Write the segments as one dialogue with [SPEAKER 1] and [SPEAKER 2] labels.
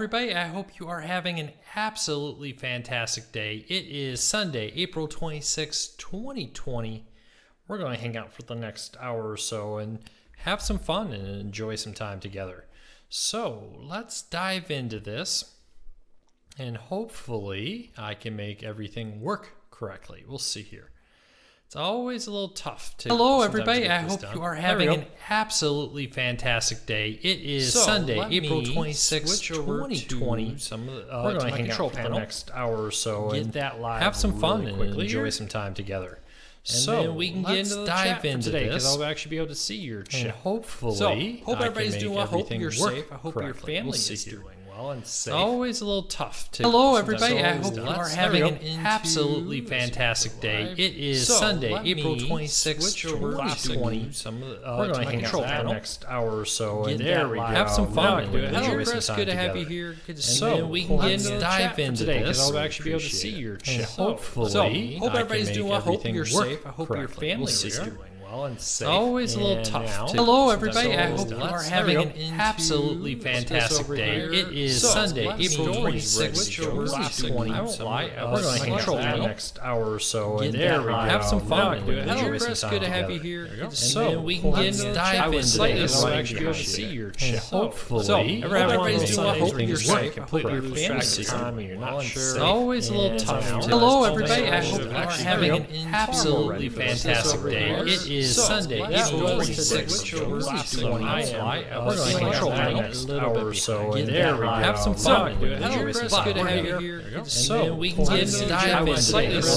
[SPEAKER 1] everybody. I hope you are having an absolutely fantastic day. It is Sunday, April 26, 2020. We're going to hang out for the next hour or so and have some fun and enjoy some time together. So let's dive into this, and hopefully I can make everything work correctly. We'll see here. It's always a little tough to. Hello, everybody. I hope you are having an absolutely fantastic day. It is Sunday, April 26th, 2020. We're going to hang out for the next hour or so and have some fun and enjoy some time together. So then we can get into the dive into today because I'll actually be able to see your chat. And hopefully,
[SPEAKER 2] hope everybody's doing well. Hope you're safe. I hope your
[SPEAKER 1] correctly.
[SPEAKER 2] family
[SPEAKER 1] We'll
[SPEAKER 2] is doing well and safe.
[SPEAKER 1] It's always a little tough to.
[SPEAKER 2] Hello, everybody. I hope
[SPEAKER 1] you
[SPEAKER 2] you
[SPEAKER 1] are
[SPEAKER 2] are
[SPEAKER 1] having
[SPEAKER 2] having
[SPEAKER 1] an absolutely fantastic day. It is Sunday, April 26th, 2020. We're going to hang out for the next hour or so and have some fun and enjoy some time
[SPEAKER 2] Good to have you
[SPEAKER 1] together.
[SPEAKER 2] here. Good to
[SPEAKER 1] So
[SPEAKER 2] see you.
[SPEAKER 1] we can get
[SPEAKER 2] Let's
[SPEAKER 1] into
[SPEAKER 2] dive into
[SPEAKER 1] today
[SPEAKER 2] this.
[SPEAKER 1] because I'll actually be able to see your chat. Hopefully,
[SPEAKER 2] hope everybody's
[SPEAKER 1] I can
[SPEAKER 2] doing
[SPEAKER 1] make
[SPEAKER 2] well. Hope
[SPEAKER 1] everything
[SPEAKER 2] you're
[SPEAKER 1] work
[SPEAKER 2] safe. I hope your
[SPEAKER 1] correctly.
[SPEAKER 2] family
[SPEAKER 1] We'll
[SPEAKER 2] is
[SPEAKER 1] see here.
[SPEAKER 2] doing well and safe.
[SPEAKER 1] It's always a little
[SPEAKER 2] And
[SPEAKER 1] tough
[SPEAKER 2] now-
[SPEAKER 1] to.
[SPEAKER 2] Hello, everybody. I hope you
[SPEAKER 1] Let's
[SPEAKER 2] are having an
[SPEAKER 1] absolutely fantastic day. It is Sunday, April 26th, 2020.
[SPEAKER 2] I won't lie.
[SPEAKER 1] We're going to hang out for the next hour or so and have some fun and enjoy some time
[SPEAKER 2] Good to have you
[SPEAKER 1] together.
[SPEAKER 2] here. Good to see
[SPEAKER 1] So
[SPEAKER 2] you.
[SPEAKER 1] we can get into the dive into this.
[SPEAKER 2] I'll actually be able to see your chat.
[SPEAKER 1] Hopefully,
[SPEAKER 2] everybody's doing well. Hope you're
[SPEAKER 1] everything's
[SPEAKER 2] safe.
[SPEAKER 1] working
[SPEAKER 2] Hope your
[SPEAKER 1] correctly.
[SPEAKER 2] family's doing
[SPEAKER 1] Time
[SPEAKER 2] well
[SPEAKER 1] you're
[SPEAKER 2] and
[SPEAKER 1] not
[SPEAKER 2] safe.
[SPEAKER 1] sure. It's always a little tough.
[SPEAKER 2] Hello, everybody. I hope you are
[SPEAKER 1] actually
[SPEAKER 2] having
[SPEAKER 1] having
[SPEAKER 2] an
[SPEAKER 1] an absolutely fantastic day. It is Sunday, April 26th, 2020. We're going to hang out for the next hour or so and have some fun and enjoy some time
[SPEAKER 2] Good to have you
[SPEAKER 1] together.
[SPEAKER 2] here. Good to see
[SPEAKER 1] So
[SPEAKER 2] you.
[SPEAKER 1] we can get into dive into this.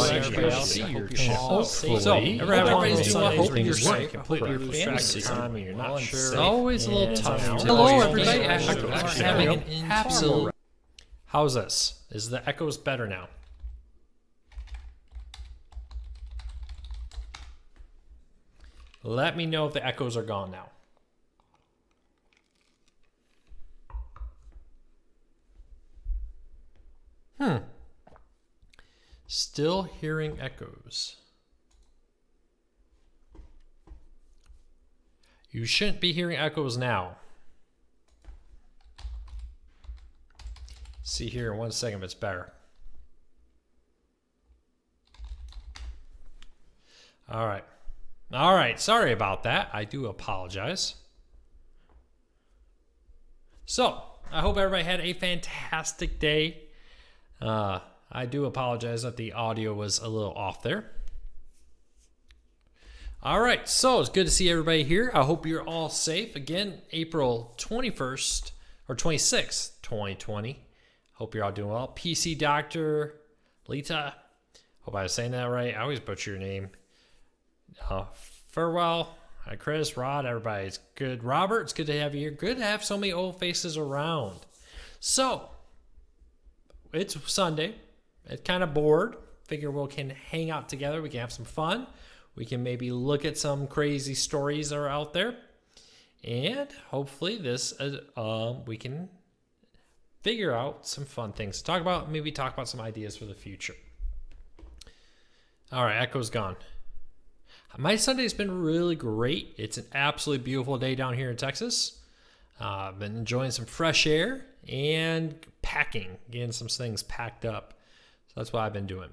[SPEAKER 1] Hopefully,
[SPEAKER 2] everybody's doing well. Hope you're
[SPEAKER 1] work
[SPEAKER 2] safe.
[SPEAKER 1] completely.
[SPEAKER 2] Hope your family's doing
[SPEAKER 1] Time you're not sure. It's
[SPEAKER 2] well.
[SPEAKER 1] always a little tough.
[SPEAKER 2] Hello, everybody. I hope you are having an
[SPEAKER 1] absolute. How's this? Is the echoes better now? Let me know if the echoes are gone now. Still hearing echoes. You shouldn't be hearing echoes now. See here in 1 second if it's better. All right. All right. Sorry about that. I do apologize. So, I hope everybody had a fantastic day. I do apologize that the audio was a little off there. All right, so it's good to see everybody here. I hope you're all safe. Again, April 21st or 26th, 2020. Hope you're all doing well. PC Doctor, Lita. Hope I was saying that right. I always butcher your name. Farewell. Hi, Chris, Rod, everybody's good. Robert, it's good to have you here. Good to have so many old faces around. So, it's Sunday. It's kind of bored. Figure we can hang out together. We can have some fun. We can maybe look at some crazy stories that are out there. And hopefully this, we can figure out some fun things to talk about. Maybe talk about some ideas for the future. All right, echo's gone. My Sunday's been really great. It's an absolutely beautiful day down here in Texas. I've been enjoying some fresh air and packing, getting some things packed up. So that's what I've been doing.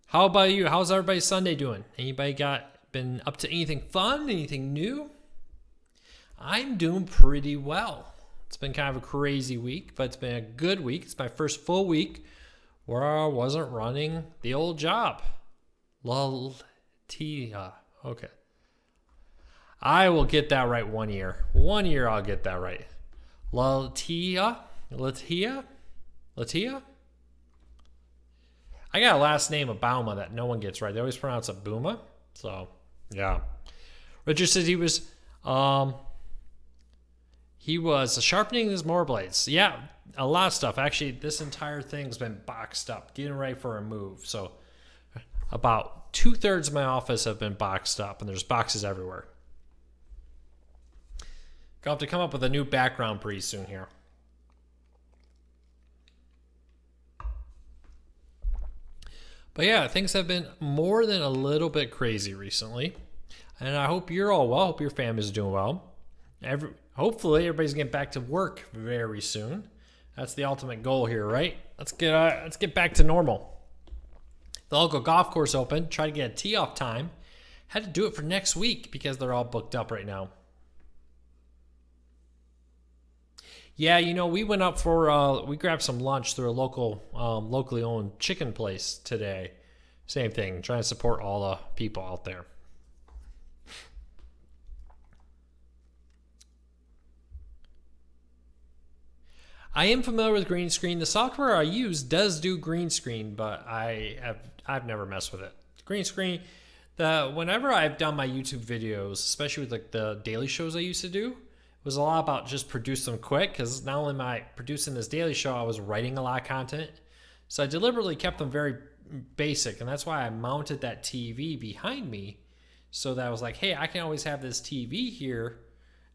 [SPEAKER 1] How about you? How's everybody's Sunday doing? Anybody been up to anything fun, anything new? I'm doing pretty well. It's been kind of a crazy week, but it's been a good week. It's my first full week where I wasn't running the old job. Laltia. Okay. I will get that right 1 year. 1 year I'll get that right. Latia? I got a last name of Bauma that no one gets right. They always pronounce it Booma. So, yeah. Richard says he was sharpening his mower blades. Yeah, a lot of stuff. Actually, this entire thing's been boxed up, getting ready for a move. So, about 2/3 of my office have been boxed up, and there's boxes everywhere. Gonna have to come up with a new background pretty soon here. But yeah, things have been more than a little bit crazy recently. And I hope you're all well. I hope your family's doing well. hopefully everybody's getting back to work very soon. That's the ultimate goal here, right? Let's get back to normal. The local golf course opened. Try to get a tee off time. Had to do it for next week because they're all booked up right now. Yeah, we went up for we grabbed some lunch through a locally owned chicken place today. Same thing, trying to support all the people out there. I am familiar with green screen. The software I use does do green screen, but I've never messed with it. Green screen, whenever I've done my YouTube videos, especially with like the daily shows I used to do, it was a lot about just produce them quick, because not only am I producing this daily show, I was writing a lot of content. So I deliberately kept them very basic, and that's why I mounted that TV behind me, so that I was like, hey, I can always have this TV here,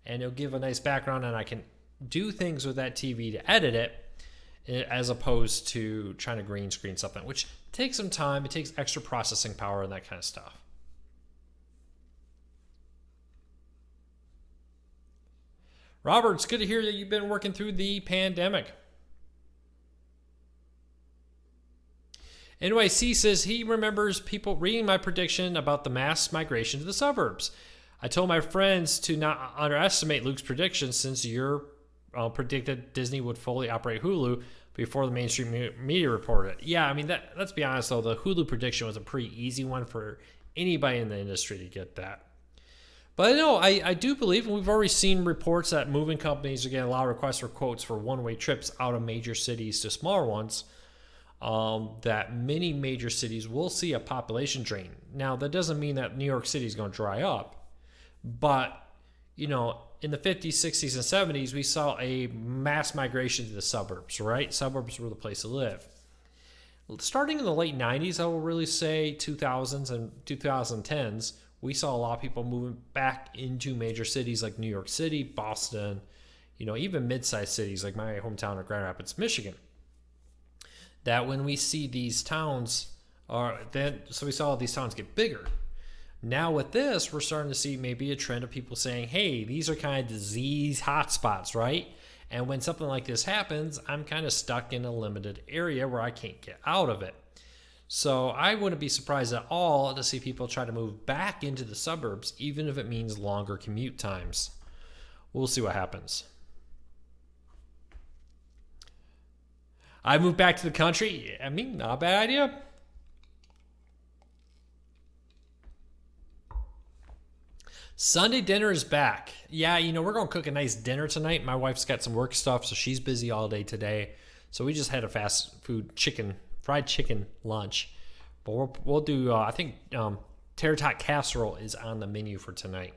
[SPEAKER 1] and it'll give a nice background, and I can do things with that TV to edit it, as opposed to trying to green screen something, which takes some time. It takes extra processing power and that kind of stuff. Robert, it's good to hear that you've been working through the pandemic. NYC says he remembers people reading my prediction about the mass migration to the suburbs. I told my friends to not underestimate Luke's prediction, since you're predicted Disney would fully operate Hulu before the mainstream media reported it. Yeah, I mean, let's be honest though, the Hulu prediction was a pretty easy one for anybody in the industry to get that. But no, I do believe, and we've already seen reports that moving companies are getting a lot of requests for quotes for one-way trips out of major cities to smaller ones, that many major cities will see a population drain. Now, that doesn't mean that New York City is going to dry up, but in the 50s, 60s, and 70s, we saw a mass migration to the suburbs, right? Suburbs were the place to live. Starting in the late 90s, I will really say 2000s and 2010s, we saw a lot of people moving back into major cities like New York City, Boston, even mid-sized cities like my hometown of Grand Rapids, Michigan. That when we see these towns, so we saw these towns get bigger. Now with this, we're starting to see maybe a trend of people saying, hey, these are kind of disease hotspots, right? And when something like this happens, I'm kind of stuck in a limited area where I can't get out of it. So I wouldn't be surprised at all to see people try to move back into the suburbs, even if it means longer commute times. We'll see what happens. I moved back to the country. I mean, not a bad idea. Sunday dinner is back. Yeah, we're going to cook a nice dinner tonight. My wife's got some work stuff, so she's busy all day today. So we just had a fast food fried chicken lunch. But we'll do, I think, tater tot casserole is on the menu for tonight.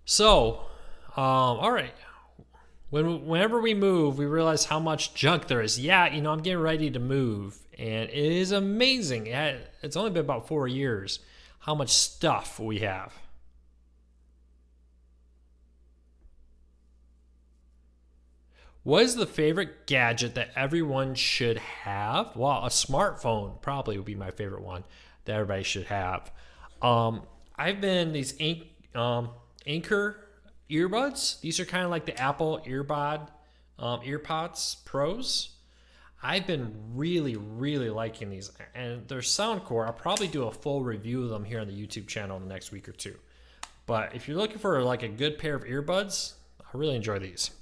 [SPEAKER 1] So, all right. Whenever we move, we realize how much junk there is. Yeah, I'm getting ready to move, and it is amazing. It's only been about 4 years how much stuff we have. What is the favorite gadget that everyone should have? Well, a smartphone probably would be my favorite one that everybody should have. I've been these Anker earbuds. These are kind of like the Apple EarPods Pros. I've been really, really liking these, and they're Soundcore. I'll probably do a full review of them here on the YouTube channel in the next week or two. But if you're looking for like a good pair of earbuds, I really enjoy these.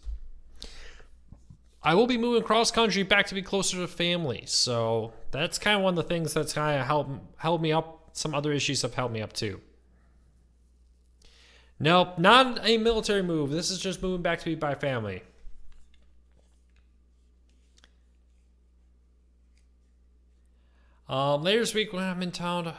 [SPEAKER 1] I will be moving cross country back to be closer to family, so that's kind of one of the things that's kind of held me up. Some other issues have held me up too. Nope, not a military move. This is just moving back to be by family. Later this week when I'm in town.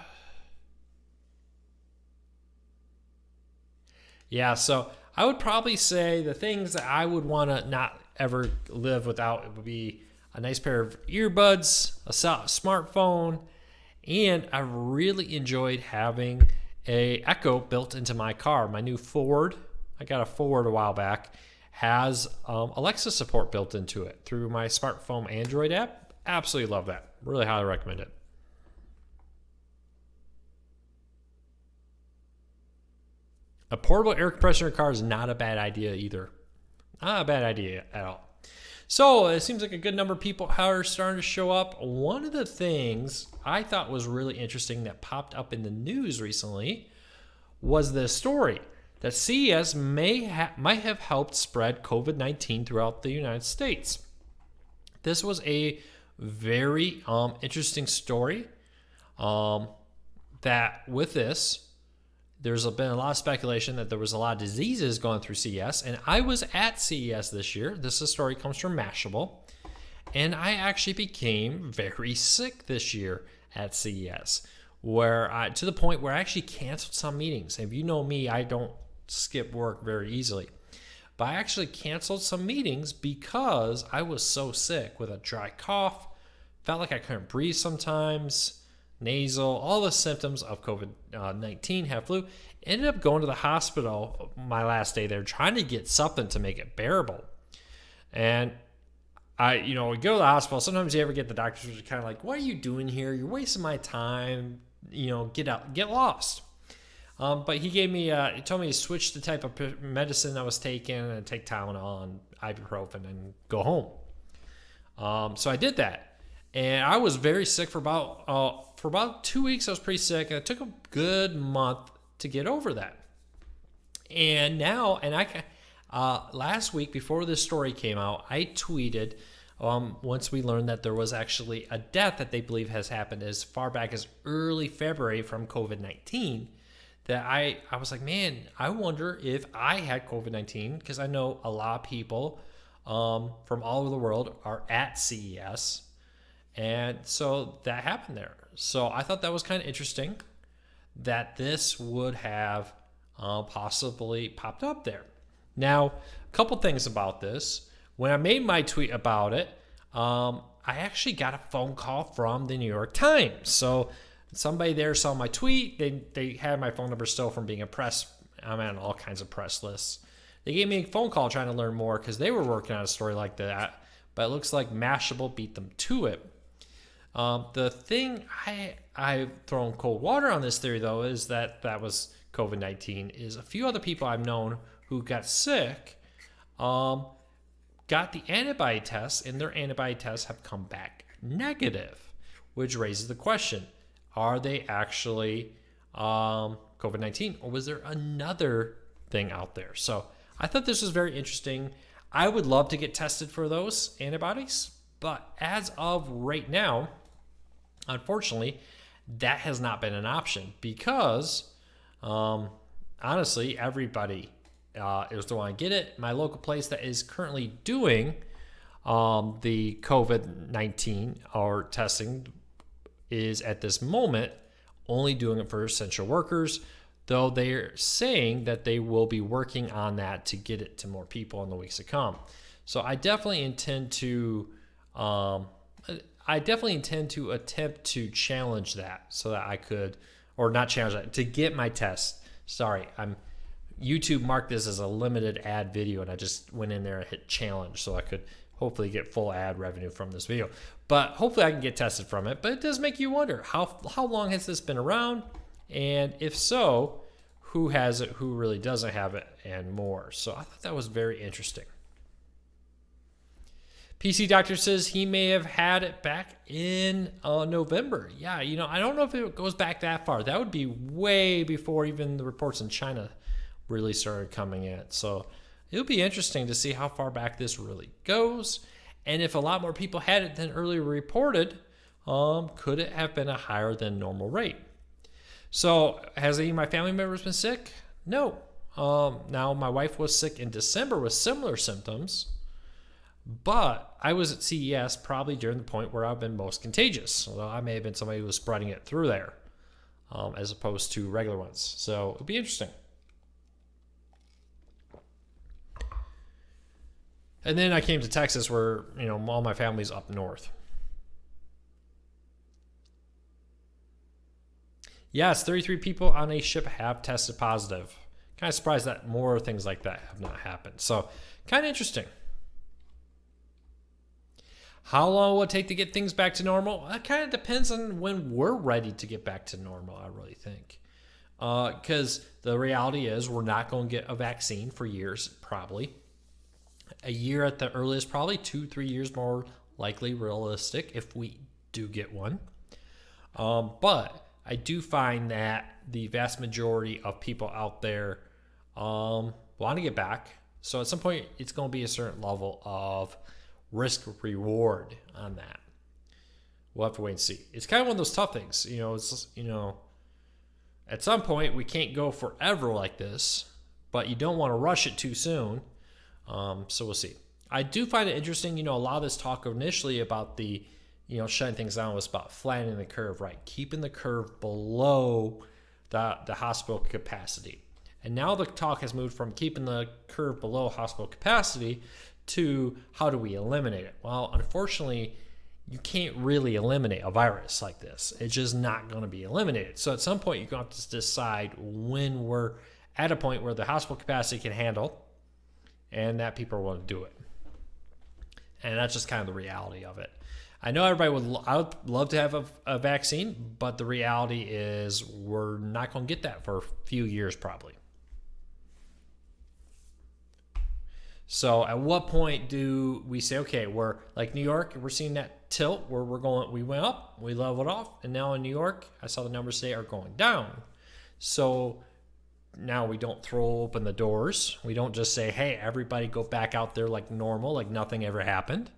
[SPEAKER 1] Yeah, so I would probably say the things that I would want to not ever live without, it would be a nice pair of earbuds, a smartphone, and I really enjoyed having a Echo built into my car. My new Ford, I got a Ford a while back, has Alexa support built into it through my smartphone Android app. Absolutely love that. Really highly recommend it. A portable air compressor in a car is not a bad idea either. Not a bad idea at all. So it seems like a good number of people are starting to show up. One of the things I thought was really interesting that popped up in the news recently was the story that CES might have helped spread COVID-19 throughout the United States. This was a very interesting story. That with this, there's been a lot of speculation that there was a lot of diseases going through CES, and I was at CES this year. This story comes from Mashable, and I actually became very sick this year at CES, to the point where I actually canceled some meetings. If you know me, I don't skip work very easily, but I actually canceled some meetings because I was so sick with a dry cough, felt like I couldn't breathe sometimes, nasal, all the symptoms of COVID-19, have flu. Ended up going to the hospital my last day there, trying to get something to make it bearable. And we go to the hospital. Sometimes you ever get the doctors who are kind of like, "What are you doing here? You're wasting my time. Get out, get lost." But he told me to switch the type of medicine I was taking and take Tylenol and ibuprofen and go home. So I did that, and I was very sick for about 2 weeks. I was pretty sick, and it took a good month to get over that. And now, last week before this story came out, I tweeted once we learned that there was actually a death that they believe has happened as far back as early February from COVID-19. That I was like, man, I wonder if I had COVID-19, because I know a lot of people from all over the world are at CES. And so that happened there. So I thought that was kind of interesting that this would have possibly popped up there. Now, a couple things about this. When I made my tweet about it, I actually got a phone call from the New York Times. So somebody there saw my tweet. They had my phone number still from being a press. I'm on all kinds of press lists. They gave me a phone call trying to learn more because they were working on a story like that. But it looks like Mashable beat them to it. The thing I've thrown cold water on this theory, though, is that was COVID-19. Is a few other people I've known who got sick got the antibody tests, and their antibody tests have come back negative, which raises the question, are they actually COVID-19, or was there another thing out there? So I thought this was very interesting. I would love to get tested for those antibodies, but as of right now, unfortunately, that has not been an option because, honestly, everybody is the one to get it. My local place that is currently doing the COVID-19 or testing is at this moment only doing it for essential workers, though they're saying that they will be working on that to get it to more people in the weeks to come. So I definitely intend to attempt to challenge that so that I could, or not challenge that, to get my test. Sorry, YouTube marked this as a limited ad video, and I just went in there and hit challenge so I could hopefully get full ad revenue from this video. But hopefully I can get tested from it. But it does make you wonder, how long has this been around? And if so, who has it, who really doesn't have it, and more. So I thought that was very interesting. PC Doctor says he may have had it back in November. Yeah, I don't know if it goes back that far. That would be way before even the reports in China really started coming in. So it'll be interesting to see how far back this really goes. And if a lot more people had it than earlier reported, could it have been a higher than normal rate? So has any of my family members been sick? No. Now, my wife was sick in December with similar symptoms, but I was at CES probably during the point where I've been most contagious. So I may have been somebody who was spreading it through there as opposed to regular ones. So it'll be interesting. And then I came to Texas where, all my family's up north. Yes, 33 people on a ship have tested positive. Kind of surprised that more things like that have not happened. So kind of interesting. How long will it take to get things back to normal? That kind of depends on when we're ready to get back to normal, I really think. Because the reality is we're not going to get a vaccine for years, probably. A year at the earliest, probably 2-3 years more likely realistic if we do get one. But I do find that the vast majority of people out there want to get back. So at some point, it's going to be a certain level of risk reward on that. We'll have to wait and see. It's kind of one of those tough things. At some point, we can't go forever like this, but you don't want to rush it too soon. So we'll see. I do find it interesting, a lot of this talk initially about the, shutting things down was about flattening the curve, right? Keeping the curve below the hospital capacity. And now the talk has moved from keeping the curve below hospital capacity to how do we eliminate it? Well, unfortunately, you can't really eliminate a virus like this. It's just not going to be eliminated. So at some point, you're going to have to decide when we're at a point where the hospital capacity can handle and that people want to do it. And that's just kind of the reality of it. I know everybody I would love to have a vaccine, but the reality is we're not going to get that for a few years probably. So at what point do we say, okay, we're like New York, we're seeing that tilt where we went up, we leveled off, and now in New York, I saw the numbers today are going down. So now we don't throw open the doors. We don't just say, hey, everybody go back out there like normal, like nothing ever happened.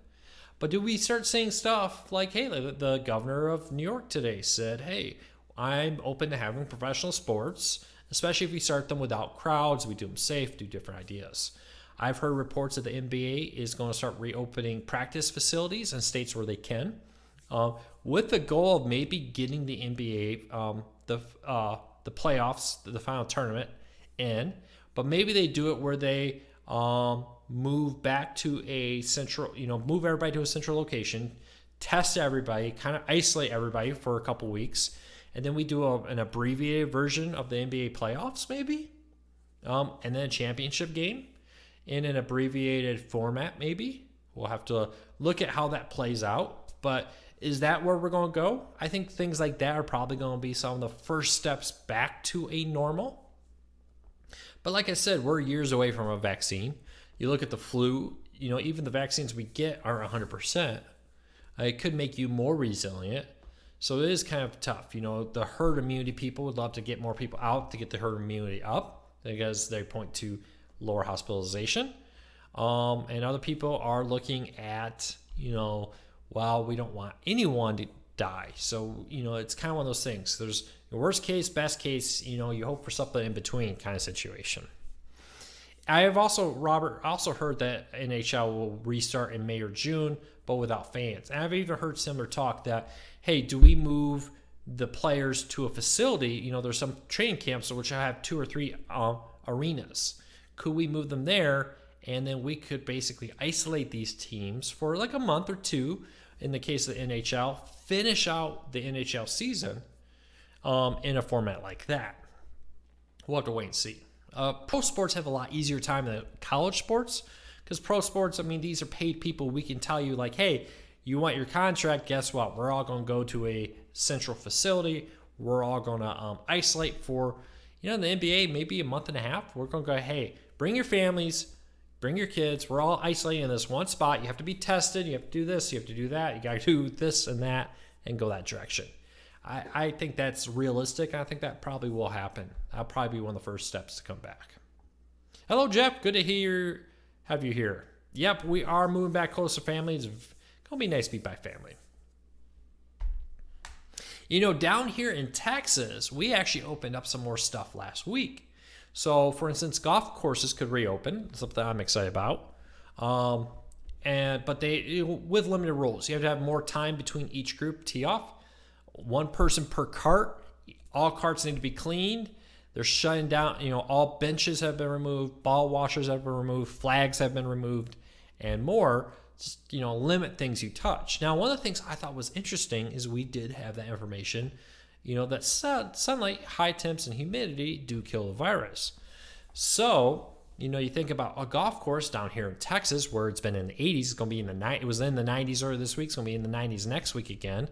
[SPEAKER 1] But do we start saying stuff like, hey, the governor of New York today said, hey, I'm open to having professional sports, especially if we start them without crowds, we do them safe, do different ideas. I've heard reports that the NBA is going to start reopening practice facilities in states where they can, with the goal of maybe getting the NBA, the playoffs, the final tournament in, but maybe they do it where they move back to a central, move everybody to a central location, test everybody, kind of isolate everybody for a couple weeks, and then we do an abbreviated version of the NBA playoffs maybe, and then a championship game in an abbreviated format maybe. We'll have to look at how that plays out, but is that where we're going to go? I think things like that are probably going to be some of the first steps back to a normal. But like I said, we're years away from a vaccine. You look at the flu, even the vaccines we get aren't 100%. It could make you more resilient. So it is kind of tough. The herd immunity, people would love to get more people out to get the herd immunity up because they point to lower hospitalization. And other people are looking at, well, we don't want anyone to die. So, it's kind of one of those things. There's the worst case, best case, you hope for something in between kind of situation. I have also, Robert, heard that NHL will restart in May or June, but without fans. And I've even heard similar talk that, hey, do we move the players to a facility? There's some training camps which have 2 or 3 arenas. Could we move them there? And then we could basically isolate these teams for like a month or two. In the case of the NHL, finish out the NHL season in a format like that. We'll have to wait and see. Pro sports have a lot easier time than college sports because pro sports, these are paid people. We can tell you like, hey, you want your contract, guess what? We're all going to go to a central facility. We're all going to isolate for, in the NBA, maybe a month and a half. We're going to go, hey, bring your families, bring your kids. We're all isolating in this one spot. You have to be tested. You have to do this. You have to do that. You got to do this and that and go that direction. I think that's realistic. I think that probably will happen. That'll probably be one of the first steps to come back. Hello, Jeff. Good to have you here. Yep, we are moving back close to family. It's going to be nice to be by family. Down here in Texas, we actually opened up some more stuff last week. So, for instance, golf courses could reopen, something I'm excited about. But they with limited rules. You have to have more time between each group tee off. 1 person per cart. All carts need to be cleaned. They're shutting down. All benches have been removed. Ball washers have been removed. Flags have been removed, and more. Just, limit things you touch. Now, one of the things I thought was interesting is we did have that information. That sunlight, high temps, and humidity do kill the virus. So, you think about a golf course down here in Texas where it's been in the 80s. It's going to be in the 90s. It was in the 90s earlier this week. It's going to be in the 90s next week again.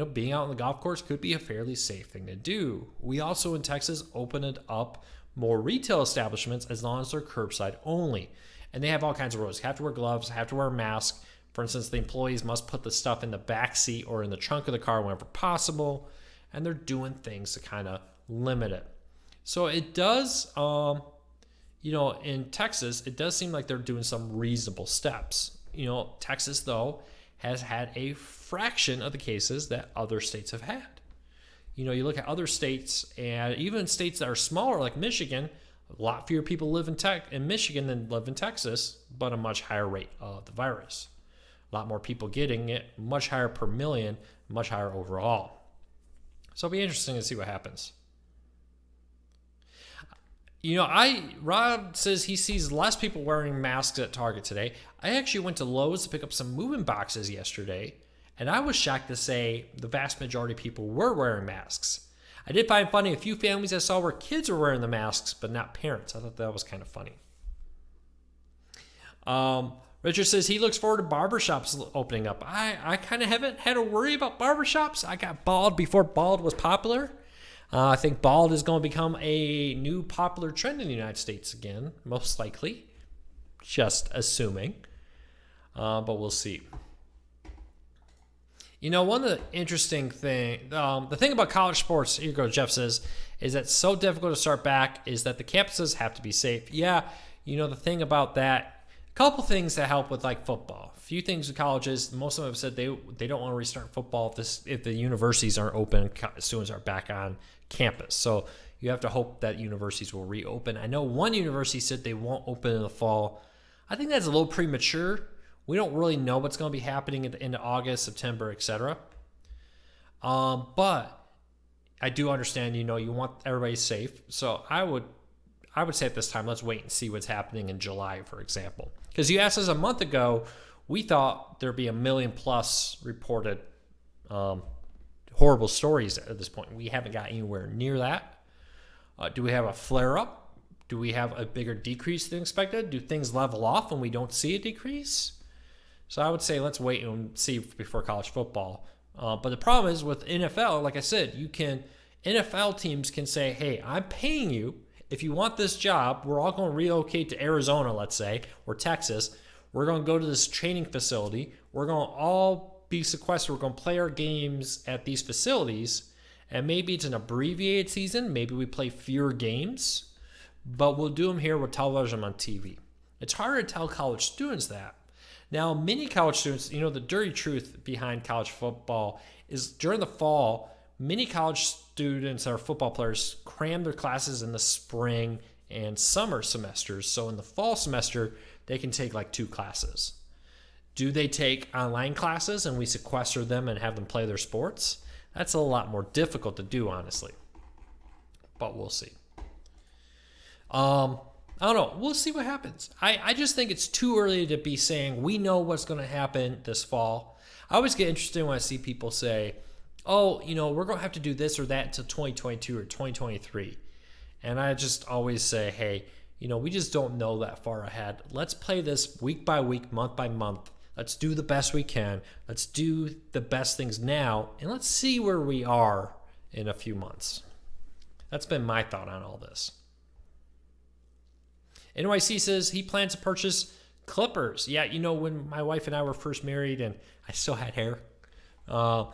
[SPEAKER 1] being out on the golf course could be a fairly safe thing to do. We also in Texas opened up more retail establishments as long as they're curbside only. And they have all kinds of rules. You have to wear gloves, have to wear a mask. For instance, the employees must put the stuff in the back seat or in the trunk of the car whenever possible. And they're doing things to kind of limit it. So it does, in Texas, it does seem like they're doing some reasonable steps. Texas, though, has had a fraction of the cases that other states have had. You look at other states, and even states that are smaller, like Michigan, a lot fewer people live in Michigan than live in Texas, but a much higher rate of the virus. A lot more people getting it, much higher per million, much higher overall. So it'll be interesting to see what happens. Rob says he sees less people wearing masks at Target today. I actually went to Lowe's to pick up some moving boxes yesterday, and I was shocked to say the vast majority of people were wearing masks. I did find funny a few families I saw where kids were wearing the masks, but not parents. I thought that was kind of funny. Richard says he looks forward to barbershops opening up. I kind of haven't had to worry about barbershops. I got bald before bald was popular. I think bald is going to become a new popular trend in the United States again, most likely. Just assuming. But we'll see. One of the interesting the thing about college sports, here goes Jeff says, is that it's so difficult to start back is that the campuses have to be safe. Yeah, the thing about that, a couple things that help with like football. A few things with colleges, most of them have said they don't want to restart football if the universities aren't open, students are back on campus. So you have to hope that universities will reopen. I know one university said they won't open in the fall. I think that's a little premature. We don't really know what's going to be happening at the end of August, September, etc. But I do understand, you want everybody safe. So I would say at this time, let's wait and see what's happening in July, for example. Because you asked us a month ago, we thought there'd be 1 million plus reported horrible stories at this point. We haven't got anywhere near that. Do we have a flare-up? Do we have a bigger decrease than expected? Do things level off when we don't see a decrease? So I would say let's wait and see before college football. But the problem is with NFL, like I said, NFL teams can say, hey, I'm paying you. If you want this job, we're all going to relocate to Arizona, let's say, or Texas. We're going to go to this training facility. We're going to all be sequestered. We're going to play our games at these facilities. And maybe it's an abbreviated season. Maybe we play fewer games. But we'll do them here. We'll television them on TV. It's harder to tell college students that. Now, many college students, the dirty truth behind college football is during the fall, many college students or football players cram their classes in the spring and summer semesters. So in the fall semester, they can take like 2 classes. Do they take online classes and we sequester them and have them play their sports? That's a lot more difficult to do, honestly. But we'll see. I don't know. We'll see what happens. I just think it's too early to be saying we know what's going to happen this fall. I always get interested when I see people say, oh, we're going to have to do this or that until 2022 or 2023. And I just always say, hey, we just don't know that far ahead. Let's play this week by week, month by month. Let's do the best we can. Let's do the best things now. And let's see where we are in a few months. That's been my thought on all this. NYC says he plans to purchase clippers. Yeah, when my wife and I were first married and I still had hair, my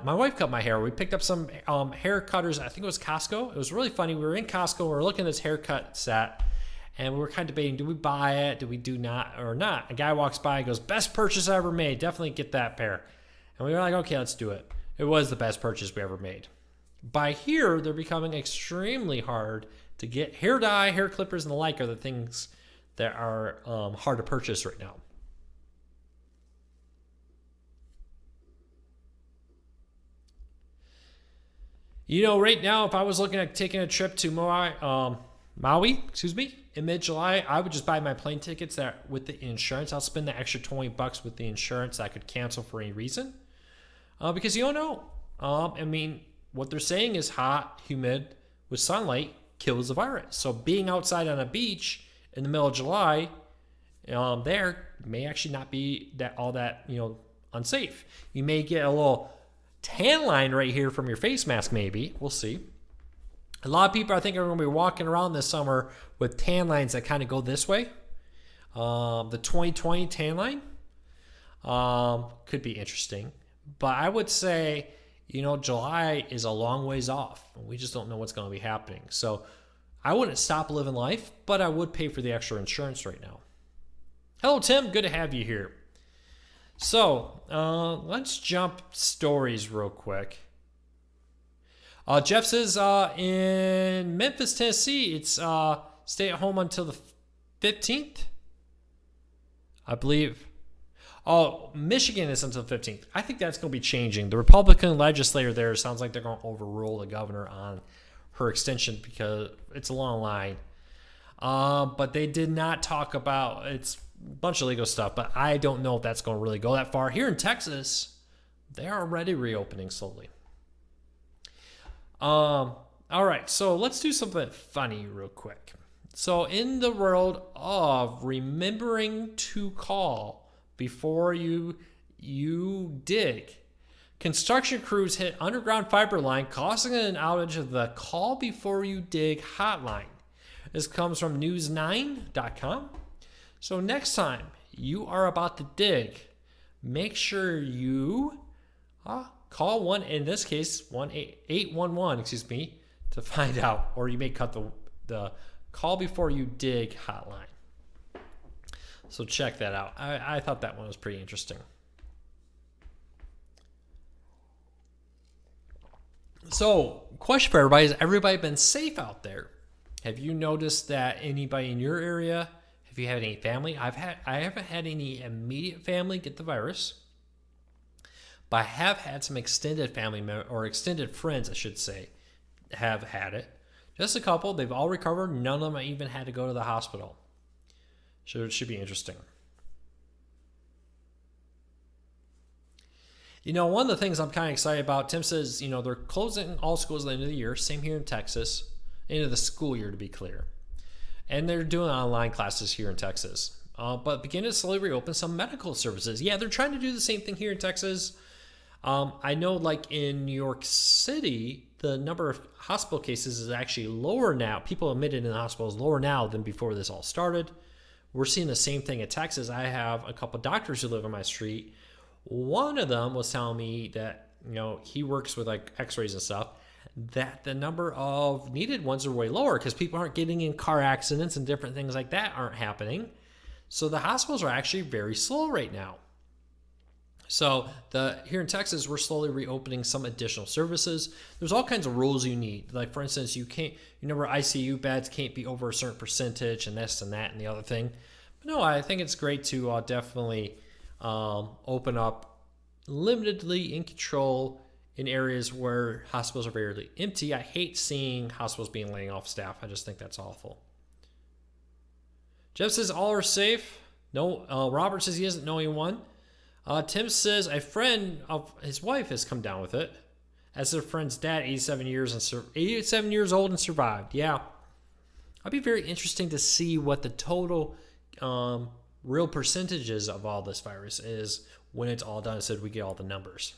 [SPEAKER 1] wife cut my hair. We picked up some hair cutters. I think it was Costco. It was really funny. We were in Costco. We were looking at this haircut set, and we were kind of debating, do we buy it? Do we do not or not? A guy walks by and goes, best purchase I ever made. Definitely get that pair. And we were like, okay, let's do it. It was the best purchase we ever made. By here, they're becoming extremely hard to get. Hair dye, hair clippers, and the like are the things that are hard to purchase right now. Right now, if I was looking at taking a trip to Maui, in mid-July, I would just buy my plane tickets with the insurance. I'll spend the extra $20 with the insurance that I could cancel for any reason. Because you don't know. What they're saying is hot, humid, with sunlight kills the virus. So being outside on a beach in the middle of July, there may actually not be all that unsafe. You may get a little tan line right here from your face mask, maybe. We'll see. A lot of people, I think, are going to be walking around this summer with tan lines that kind of go this way. The 2020 tan line could be interesting. But I would say, July is a long ways off. We just don't know what's going to be happening. So I wouldn't stop living life, but I would pay for the extra insurance right now. Hello, Tim. Good to have you here. So let's jump stories real quick. Jeff says in Memphis, Tennessee, it's stay at home until the 15th, I believe. Oh, Michigan is until the 15th. I think that's going to be changing. The Republican legislator there sounds like they're going to overrule the governor on her extension because it's a long line. But they did not talk about, it's a bunch of legal stuff, but I don't know if that's going to really go that far. Here in Texas, they're already reopening slowly. All right, so let's do something funny real quick. So in the world of remembering to call before you dig, construction crews hit underground fiber line, causing an outage of the call before you dig hotline. This comes from news9.com. So next time you are about to dig, make sure you call one, in this case, 811, to find out, or you may cut the call before you dig hotline. So check that out. I thought that one was pretty interesting. So, question for everybody, has everybody been safe out there? Have you noticed that anybody in your area, have you had any family? I haven't had any immediate family get the virus. But I have had some extended family or extended friends, I should say, have had it. Just a couple. They've all recovered. None of them even had to go to the hospital. So it should be interesting. One of the things I'm kind of excited about, Tim says, they're closing all schools at the end of the year. Same here in Texas. End of the school year, to be clear. And they're doing online classes here in Texas. But begin to slowly reopen some medical services. Yeah, they're trying to do the same thing here in Texas. I know, like in New York City, the number of hospital cases is actually lower now. People admitted in the hospital is lower now than before this all started. We're seeing the same thing in Texas. I have a couple of doctors who live on my street. One of them was telling me that, he works with like x-rays and stuff, that the number of needed ones are way lower because people aren't getting in car accidents and different things like that aren't happening. So the hospitals are actually very slow right now. So here in Texas, we're slowly reopening some additional services. There's all kinds of rules you need. Like, for instance, number of ICU beds can't be over a certain percentage and this and that and the other thing. But no, I think it's great to definitely open up limitedly in control in areas where hospitals are very empty. I hate seeing hospitals laying off staff. I just think that's awful. Jeff says all are safe. No, Robert says he doesn't know anyone. Tim says a friend of his wife has come down with it. As their friend's dad, 87 years old and survived. Yeah. It'd be very interesting to see what the total real percentages of all this virus is when it's all done, so we get all the numbers.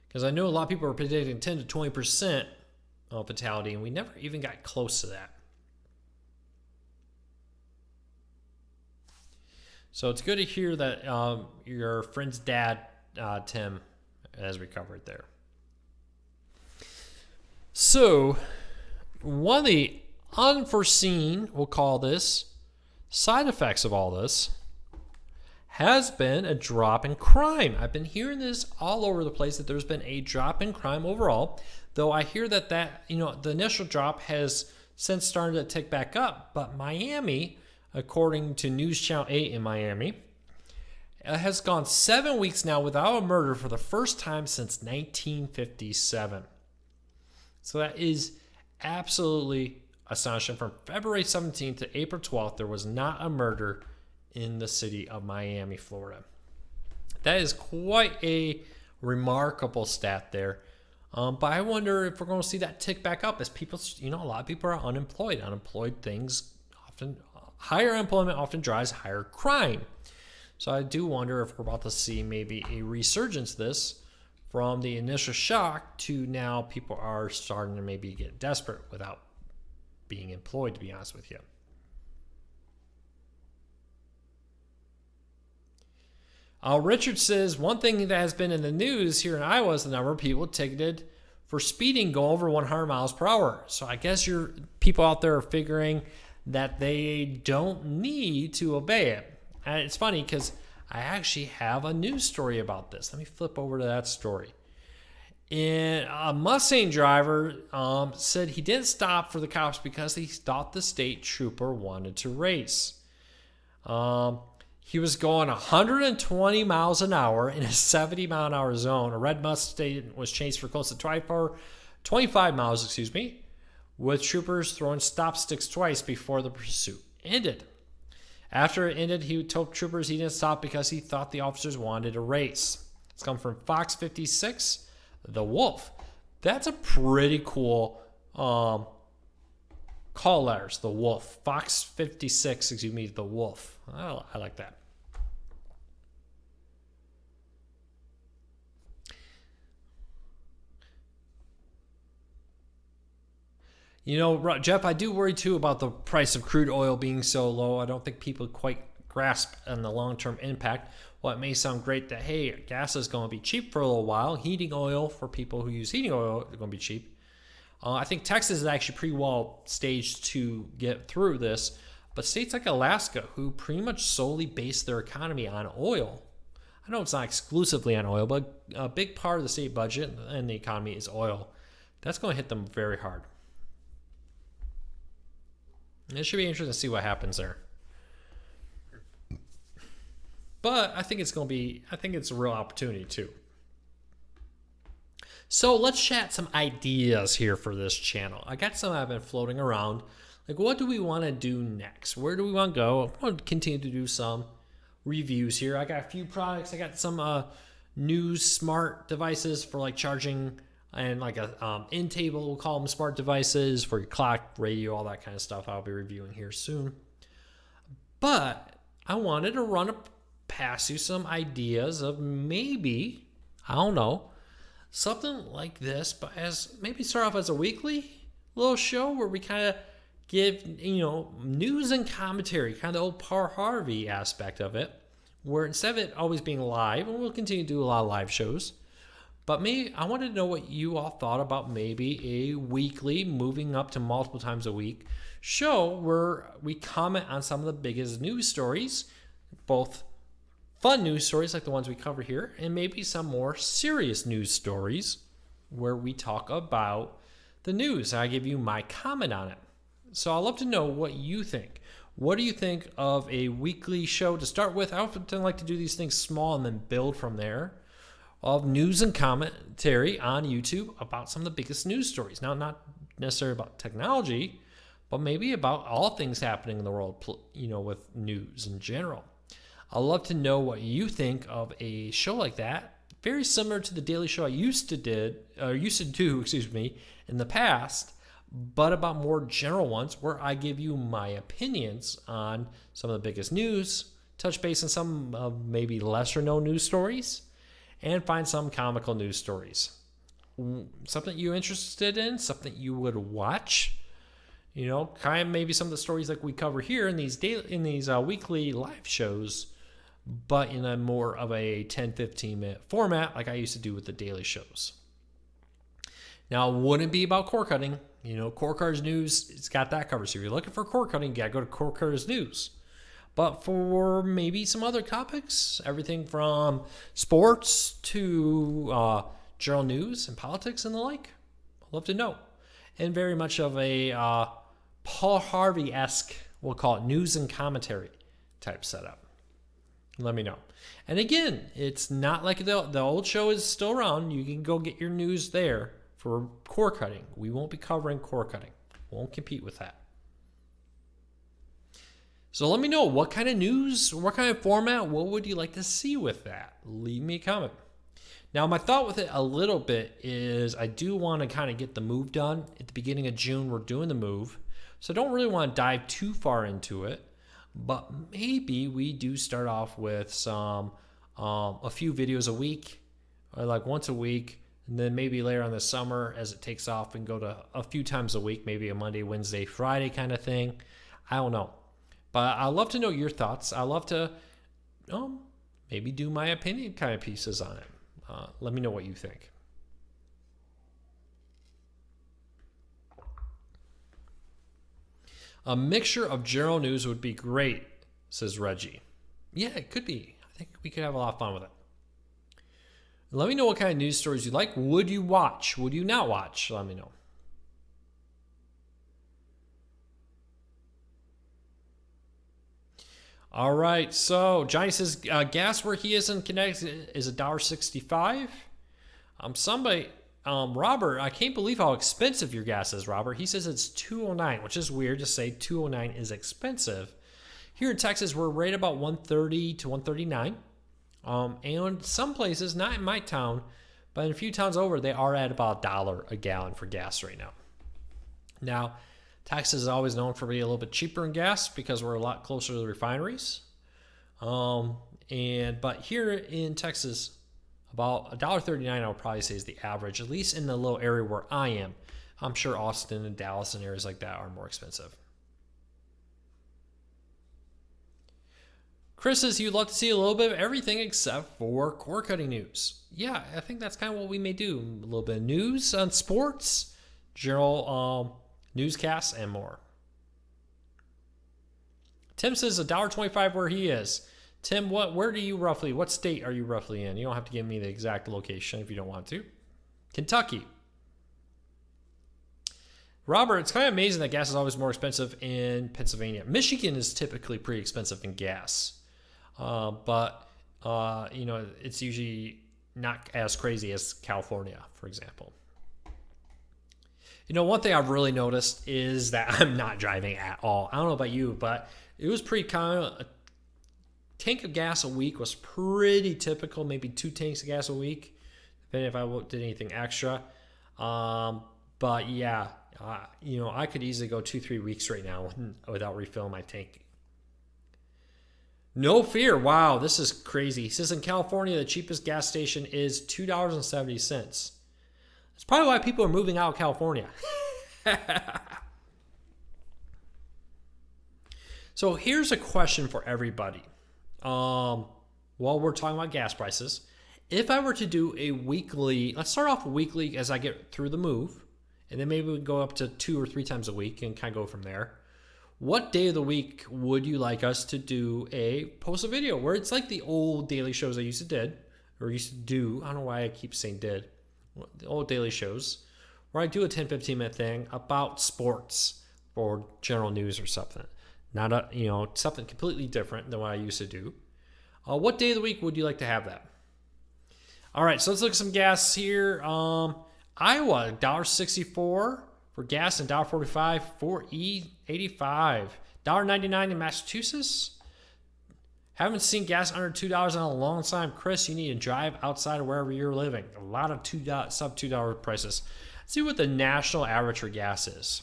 [SPEAKER 1] Because I know a lot of people are predicting 10 to 20% fatality, and we never even got close to that. So it's good to hear that your friend's dad, Tim, has recovered there. So one of the unforeseen, we'll call this, side effects of all this has been a drop in crime. I've been hearing this all over the place that there's been a drop in crime overall, though I hear that the initial drop has since started to tick back up. But Miami, according to News Channel 8 in Miami, has gone 7 weeks now without a murder for the first time since 1957. So that is absolutely astonishing. From February 17th to April 12th, there was not a murder in the city of Miami, Florida. That is quite a remarkable stat there. But I wonder if we're going to see that tick back up as people, a lot of people are unemployed. Unemployed things often, higher unemployment often drives higher crime. So I do wonder if we're about to see maybe a resurgence of this from the initial shock to now people are starting to maybe get desperate without being employed, to be honest with you. Richard says, one thing that has been in the news here in Iowa is the number of people ticketed for speeding go over 100 miles per hour. So I guess your people out there are figuring that they don't need to obey it. And it's funny because I actually have a news story about this. Let me flip over to that story. And a Mustang driver said he didn't stop for the cops because he thought the state trooper wanted to race. He was going 120 miles an hour in a 70-mile-an-hour zone. A red Mustang was chased for close to 25 miles, with troopers throwing stop sticks twice before the pursuit ended. After it ended, he told troopers he didn't stop because he thought the officers wanted a race. It's come from Fox 56, The Wolf. That's a pretty cool call letters, The Wolf. Fox 56, The Wolf. I like that. You know, Jeff, I do worry too about the price of crude oil being so low. I don't think people quite grasp on the long-term impact. While it may sound great that, hey, gas is going to be cheap for a little while, heating oil for people who use heating oil is going to be cheap. I think Texas is actually pretty well staged to get through this. But states like Alaska, who pretty much solely base their economy on oil, I know it's not exclusively on oil, but a big part of the state budget and the economy is oil. That's going to hit them very hard. It should be interesting to see what happens there. But I think it's a real opportunity too. So let's chat some ideas here for this channel. I got some I've been floating around. Like, what do we want to do next? Where do we want to go? I want to continue to do some reviews here. I got a few products. I got some new smart devices for like charging and like a in table, we'll call them smart devices for your clock, radio, all that kind of stuff. I'll be reviewing here soon. But I wanted to run past you some ideas of maybe, I don't know, something like this, but as maybe start off as a weekly little show where we kind of give, news and commentary, kind of the old Par Harvey aspect of it, where instead of it always being live, and we'll continue to do a lot of live shows, but I wanted to know what you all thought about maybe a weekly, moving up to multiple times a week show where we comment on some of the biggest news stories, both fun news stories like the ones we cover here, and maybe some more serious news stories where we talk about the news. I give you my comment on it. So I'd love to know what you think. What do you think of a weekly show to start with? I often like to do these things small and then build from there, of news and commentary on YouTube about some of the biggest news stories. Now, not necessarily about technology, but maybe about all things happening in the world, with news in general. I'd love to know what you think of a show like that, very similar to the daily show I used to do in the past, but about more general ones where I give you my opinions on some of the biggest news, touch base on some of maybe lesser known news stories, and find some comical news stories. Something you're interested in, something you would watch, kind of maybe some of the stories like we cover here in these weekly live shows, but in a more of a 10-15 minute format like I used to do with the daily shows. Now, it wouldn't be about core cutting. Core Cutters News, it's got that covered. So if you're looking for core cutting, you got to go to Core Cutters News. But for maybe some other topics, everything from sports to general news and politics and the like, I'd love to know. And very much of a Paul Harvey-esque, we'll call it news and commentary type setup. Let me know. And again, it's not like the old show is still around. You can go get your news there for core cutting. We won't be covering core cutting. Won't compete with that. So let me know what kind of news, what kind of format, what would you like to see with that? Leave me a comment. Now, my thought with it a little bit is I do want to kind of get the move done. At the beginning of June, we're doing the move. So I don't really want to dive too far into it. but maybe we do start off with some a few videos a week, or like once a week, and then maybe later on the summer as it takes off, we can go to a few times a week, maybe a Monday, Wednesday, Friday kind of thing. I don't know, but I'd love to know your thoughts. I'd love to maybe do my opinion kind of pieces on it. Let me know what you think. A mixture of general news would be great, says Reggie. Yeah, it could be. I think we could have a lot of fun with it. Let me know what kind of news stories you like. Would you watch? Would you not watch? Let me know. All right, so Johnny says gas where he is in Connecticut is $1.65. Robert, I can't believe how expensive your gas is, Robert. He says it's $2.09, which is weird to say $2.09 is expensive. Here in Texas, we're right about $1.30 to $1.39. And some places, not in my town, but in a few towns over, they are at about $1 a gallon for gas right now. Now, Texas is always known for being a little bit cheaper in gas because we're a lot closer to the refineries. But here in Texas, about $1.39 I would probably say is the average, at least in the little area where I am. I'm sure Austin and Dallas and areas like that are more expensive. Chris says you'd love to see a little bit of everything except for cord cutting news. Yeah, I think that's kind of what we may do. A little bit of news on sports, general newscasts, and more. Tim says $1.25 where he is. Tim, what state are you roughly in? You don't have to give me the exact location if you don't want to. Kentucky. Robert, it's kind of amazing that gas is always more expensive in Pennsylvania. Michigan is typically pretty expensive in gas. But it's usually not as crazy as California, for example. One thing I've really noticed is that I'm not driving at all. I don't know about you, but it was pretty common. A tank of gas a week was pretty typical, maybe 2 tanks of gas a week, depending if I did anything extra. But yeah, I could easily go 2-3 weeks right now without refilling my tank. No fear. Wow, this is crazy. He says in California, the cheapest gas station is $2.70. That's probably why people are moving out of California. So here's a question for everybody. While we're talking about gas prices, if I were to do a weekly, let's start off weekly as I get through the move, and then maybe we go up to 2 or 3 times a week and kind of go from there. What day of the week would you like us to post a video where it's like the old daily shows I used to do? I don't know why I keep saying did. The old daily shows where I do a 10-15 minute thing about sports or general news or something. Not something completely different than what I used to do. What day of the week would you like to have that? All right, so let's look at some gas here. Iowa, $1.64 for gas and $1.45 for E85. $1.99 in Massachusetts. Haven't seen gas under $2 in a long time. Chris, you need to drive outside of wherever you're living. A lot of sub $2 prices. Let's see what the national average for gas is.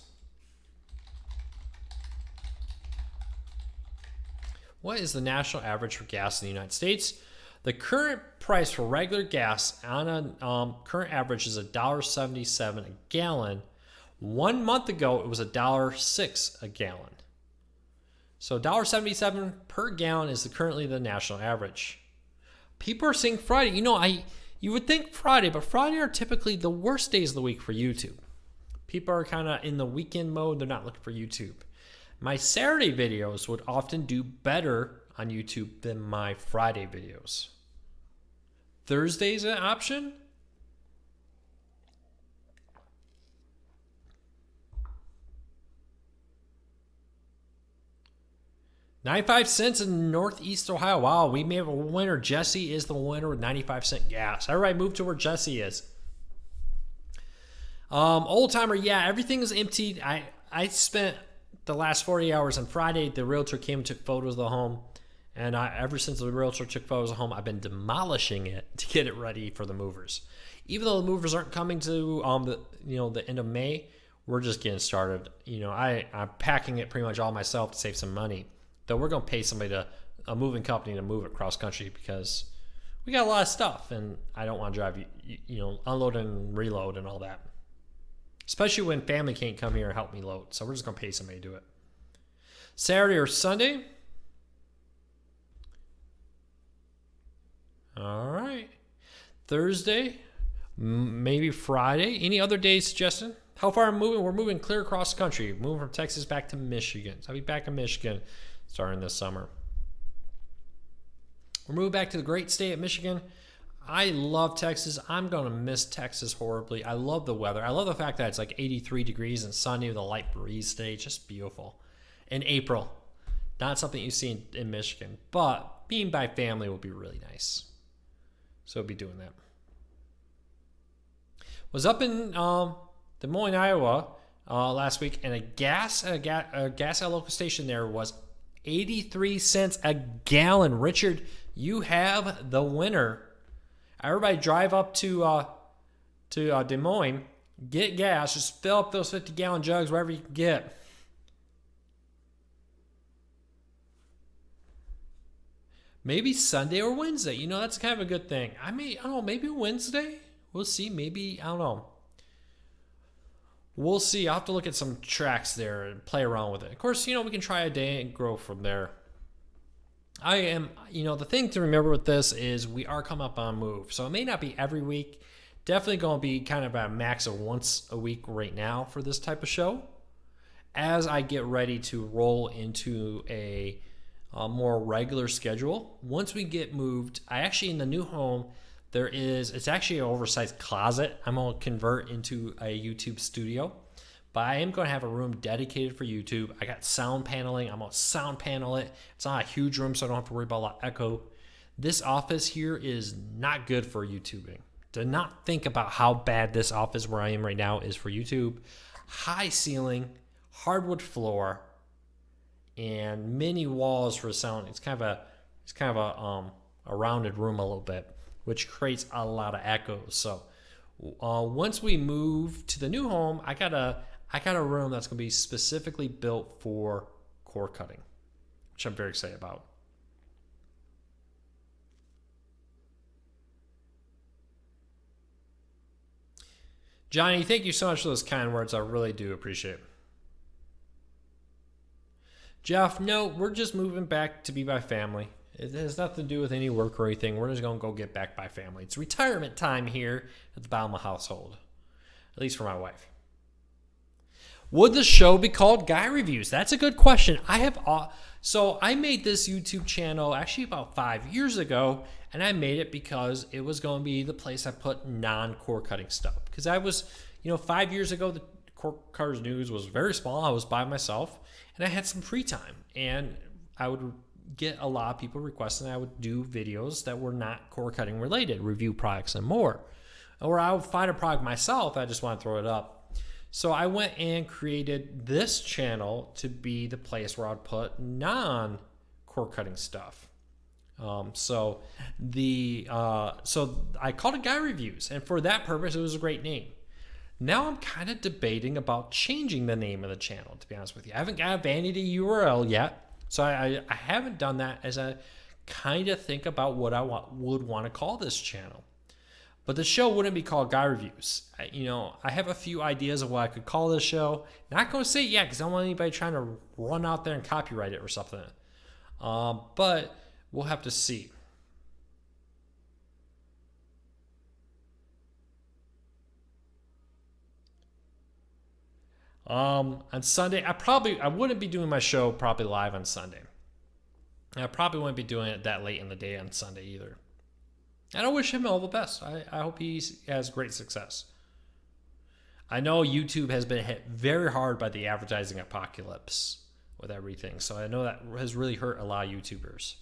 [SPEAKER 1] What is the national average for gas in the United States? The current price for regular gas on a current average is $1.77 a gallon. 1 month ago, it was $1.06 a gallon. So $1.77 per gallon is currently the national average. People are saying Friday. You would think Friday, but Friday are typically the worst days of the week for YouTube. People are kind of in the weekend mode. They're not looking for YouTube. My Saturday videos would often do better on YouTube than my Friday videos. Thursday's an option. $0.95 in Northeast Ohio. Wow, we may have a winner. Jesse is the winner with 95-cent gas. All right, move to where Jesse is. Old timer, yeah, everything is emptied. I spent the last 40 hours on Friday. The realtor came and took photos of the home. And ever since the realtor took photos of the home, I've been demolishing it to get it ready for the movers. Even though the movers aren't coming to the end of May, we're just getting started. I'm packing it pretty much all myself to save some money. Though we're going to pay somebody a moving company to move it cross country because we got a lot of stuff, and I don't want to drive unload and reload and all that. Especially when family can't come here and help me load. So we're just going to pay somebody to do it. Saturday or Sunday? All right. Thursday? Maybe Friday? Any other days suggested? How far I'm moving? We're moving clear across the country. Moving from Texas back to Michigan. So I'll be back in Michigan starting this summer. We're moving back to the great state of Michigan. I love Texas. I'm going to miss Texas horribly. I love the weather. I love the fact that it's like 83 degrees and sunny with a light breeze today. Just beautiful. In April. Not something you see in Michigan. But being by family will be really nice. So I'll be doing that. Was up in Des Moines, Iowa last weak, and a gas at a local station there was 83 cents a gallon. Richard, you have the winner. Everybody drive up to Des Moines, get gas, just fill up those 50-gallon jugs wherever you can get. Maybe Sunday or Wednesday. That's kind of a good thing. I don't know, maybe Wednesday? We'll see. Maybe, I don't know. We'll see. I'll have to look at some tracks there and play around with it. Of course, we can try a day and grow from there. The thing to remember with this is we are coming up on a move. So it may not be every week. Definitely going to be kind of a max of once a week right now for this type of show. As I get ready to roll into a more regular schedule. Once we get moved, in the new home, it's actually an oversized closet I'm going to convert into a YouTube studio. But I am going to have a room dedicated for YouTube. I got sound paneling. I'm going to sound panel it. It's not a huge room, so I don't have to worry about a lot of echo. This office here is not good for YouTubing. Do not think about how bad this office where I am right now is for YouTube. High ceiling, hardwood floor, and many walls for sound. It's kind of a rounded room a little bit, which creates a lot of echoes. So once we move to the new home, I got a room that's going to be specifically built for cord cutting, which I'm very excited about. Johnny, thank you so much for those kind words. I really do appreciate it. Jeff, no, we're just moving back to be by family. It has nothing to do with any work or anything. We're just going to go get back by family. It's retirement time here at the Bauma household, at least for my wife. Would the show be called Guy Reviews? That's a good question. So I made this YouTube channel actually about 5 years ago, and I made it because it was going to be the place I put non-cord cutting stuff. Because I was, 5 years ago, the Cord Cutters News was very small. I was by myself, and I had some free time, and I would get a lot of people requesting I would do videos that were not cord cutting related, review products and more. Or I would find a product myself, I just want to throw it up. So I went and created this channel to be the place where I'd put non-cord cutting stuff. So I called it Guy Reviews, and for that purpose, it was a great name. Now I'm kind of debating about changing the name of the channel, to be honest with you. I haven't got a vanity URL yet, so I haven't done that as I kind of think about what I would want to call this channel. But the show wouldn't be called Guy Reviews. I have a few ideas of what I could call this show. Not going to say it yet because I don't want anybody trying to run out there and copyright it or something. But we'll have to see. On Sunday, I wouldn't be doing my show probably live on Sunday. I probably wouldn't be doing it that late in the day on Sunday either. And I wish him all the best. I hope he has great success. I know YouTube has been hit very hard by the advertising apocalypse with everything. So I know that has really hurt a lot of YouTubers.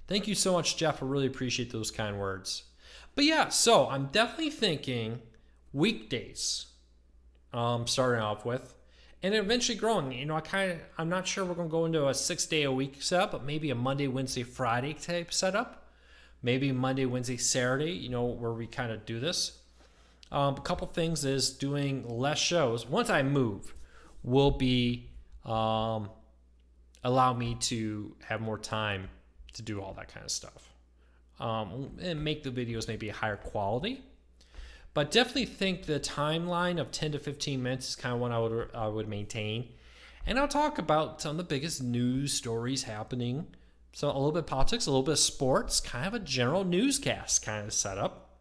[SPEAKER 1] Thank you so much, Jeff. I really appreciate those kind words. But yeah, so I'm definitely thinking weekdays, starting off with. And eventually growing, I'm not sure we're going to go into a 6-day-a-week setup, but maybe a Monday, Wednesday, Friday type setup. Maybe Monday, Wednesday, Saturday, where we kind of do this. A couple things is doing less shows. Once I move, will be allow me to have more time to do all that kind of stuff. And make the videos maybe a higher quality. But definitely think the timeline of 10 to 15 minutes is kind of what I would maintain. And I'll talk about some of the biggest news stories happening. So a little bit of politics, a little bit of sports, kind of a general newscast kind of setup.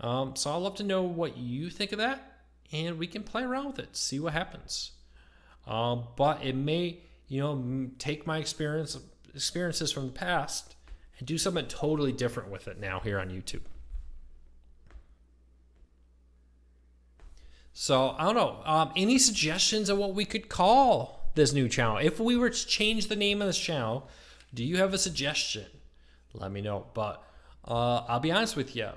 [SPEAKER 1] So I'd love to know what you think of that, and we can play around with it, see what happens. But it may, take my experiences from the past and do something totally different with it now here on YouTube. So, I don't know. Any suggestions of what we could call this new channel? If we were to change the name of this channel, do you have a suggestion? Let me know. But I'll be honest with you.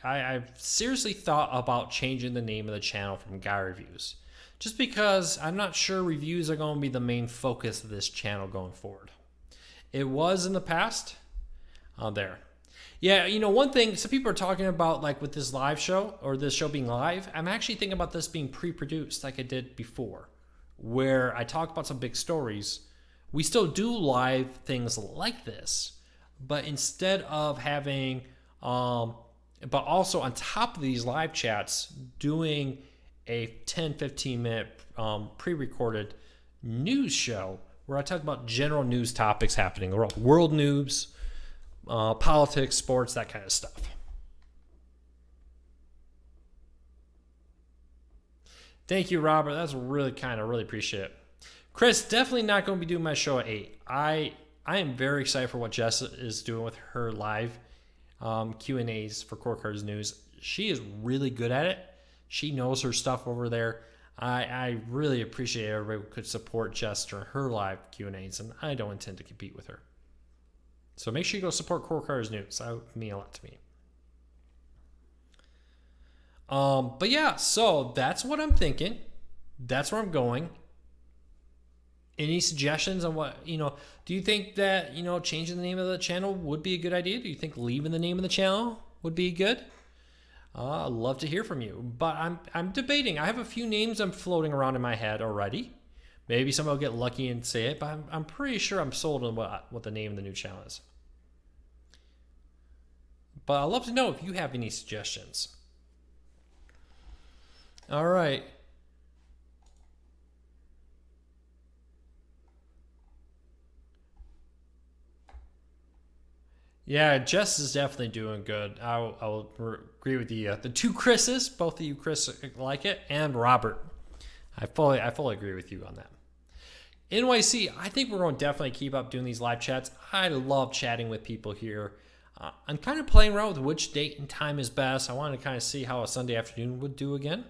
[SPEAKER 1] I've seriously thought about changing the name of the channel from Guy Reviews. Just because I'm not sure reviews are going to be the main focus of this channel going forward. It was in the past. There. Yeah, one thing, some people are talking about, like with this live show, or this show being live, I'm actually thinking about this being pre-produced like I did before, where I talk about some big stories. We still do live things like this, but instead of having, but also on top of these live chats, doing a 10, 15-minute pre-recorded news show where I talk about general news topics happening in the world, world news, politics, sports, that kind of stuff. Thank you, Robert. That's really kind. I really appreciate it. Chris, definitely not going to be doing my show at 8. I am very excited for what Jess is doing with her live Q&As for Core Cars News. She is really good at it. She knows her stuff over there. I really appreciate everybody who could support Jess during her live Q&As, and I don't intend to compete with her. So make sure you go support Core Cars News. That would mean a lot to me. But yeah, so that's what I'm thinking. That's where I'm going. Any suggestions on what, do you think that, changing the name of the channel would be a good idea? Do you think leaving the name of the channel would be good? I'd love to hear from you. But I'm debating. I have a few names I'm floating around in my head already. Maybe somebody will get lucky and say it, but I'm pretty sure I'm sold on what the name of the new channel is. But I'd love to know if you have any suggestions. All right. Yeah, Jess is definitely doing good. I'll agree with you. The two Chris's, both of you Chris like it, and Robert. I fully agree with you on that. NYC, I think we're going to definitely keep up doing these live chats. I love chatting with people here. I'm kind of playing around with which date and time is best. I want to kind of see how a Sunday afternoon would do again.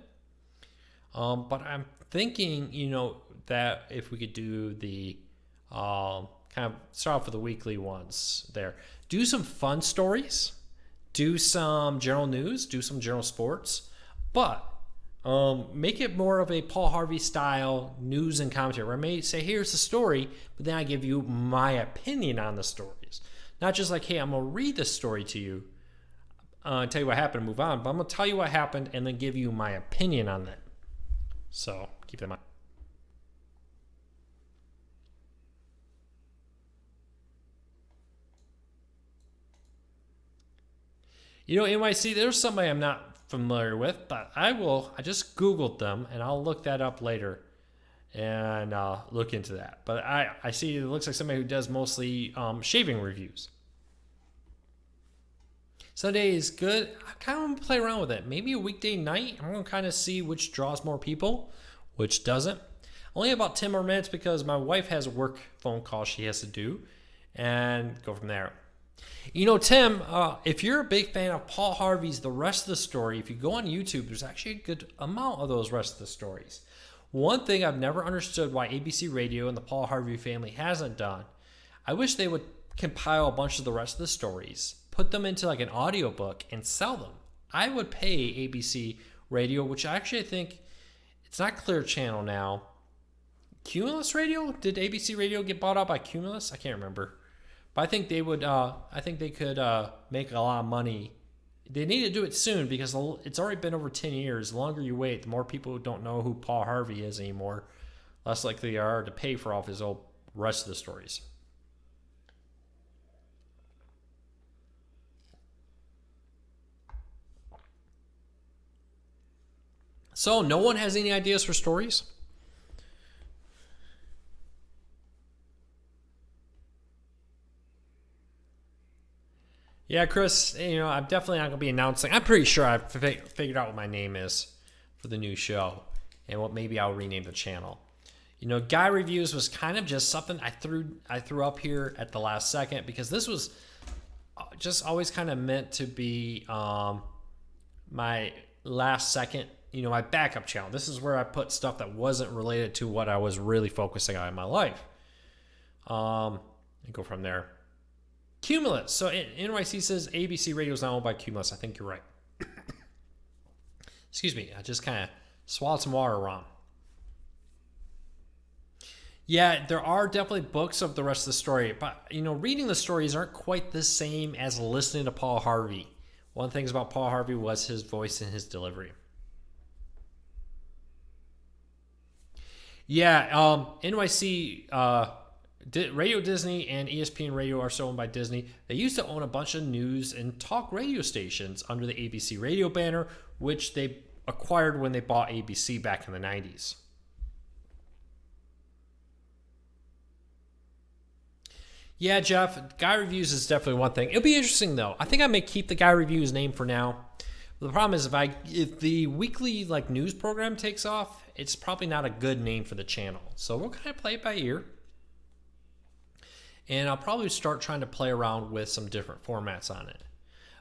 [SPEAKER 1] But I'm thinking, that if we could do the kind of start off with the weekly ones there. Do some fun stories. Do some general news. Do some general sports. But make it more of a Paul Harvey style news and commentary where I may say, here's the story, but then I give you my opinion on the stories. Not just like, hey, I'm going to read this story to you, tell you what happened and move on, but I'm going to tell you what happened and then give you my opinion on that. So keep that in mind. NYC, there's somebody I'm not familiar with, but I just Googled them and I'll look that up later and look into that. But I see it looks like somebody who does mostly shaving reviews. Sunday is good. I kind of want to play around with it. Maybe a weekday night. I'm going to kind of see which draws more people, which doesn't. Only about 10 more minutes because my wife has a work phone call she has to do and go from there. Tim, if you're a big fan of Paul Harvey's The Rest of the Story, if you go on YouTube, there's actually a good amount of those rest of the stories. One thing I've never understood why ABC Radio and the Paul Harvey family hasn't done, I wish they would compile a bunch of the rest of the stories, put them into like an audiobook and sell them. I would pay ABC Radio, which I actually think it's not Clear Channel now. Cumulus Radio? Did ABC Radio get bought out by Cumulus? I can't remember. But I think they would. I think they could make a lot of money. They need to do it soon because it's already been over 10 years. The longer you wait, the more people don't know who Paul Harvey is anymore. less likely they are to pay for all of his old rest of the stories. So, no one has any ideas for stories? Yeah, Chris, I'm definitely not going to be announcing. I'm pretty sure I've figured out what my name is for the new show and what maybe I'll rename the channel. Guy Reviews was kind of just something I threw up here at the last second because this was just always kind of meant to be my last second, my backup channel. This is where I put stuff that wasn't related to what I was really focusing on in my life. And go from there. Cumulus. So NYC says ABC Radio is now owned by Cumulus. I think you're right. Excuse me. I just kind of swallowed some water wrong. Yeah, there are definitely books of the rest of the story, but reading the stories aren't quite the same as listening to Paul Harvey. One of the things about Paul Harvey was his voice and his delivery. Yeah, NYC, Radio Disney and ESPN Radio are still owned by Disney. They used to own a bunch of news and talk radio stations under the ABC Radio banner, which they acquired when they bought ABC back in the 90s. Yeah, Jeff, Guy Reviews is definitely one thing. It'll be interesting, though. I think I may keep the Guy Reviews name for now. The problem is if the weekly news program takes off, it's probably not a good name for the channel. So we'll kind of play it by ear. And I'll probably start trying to play around with some different formats on it.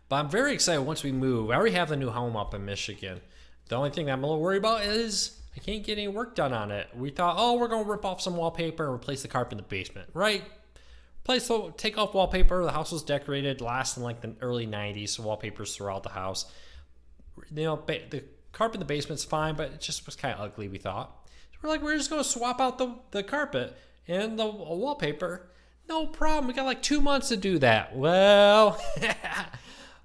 [SPEAKER 1] But I'm very excited once we move. I already have the new home up in Michigan. The only thing I'm a little worried about is I can't get any work done on it. We thought, we're going to rip off some wallpaper and replace the carpet in the basement, right? Take off wallpaper. The house was decorated last in the early 90s, so wallpaper's throughout the house. The carpet in the basement's fine, but it just was kind of ugly, we thought. So we're just going to swap out the carpet and the wallpaper. No problem. We got 2 months to do that. Well,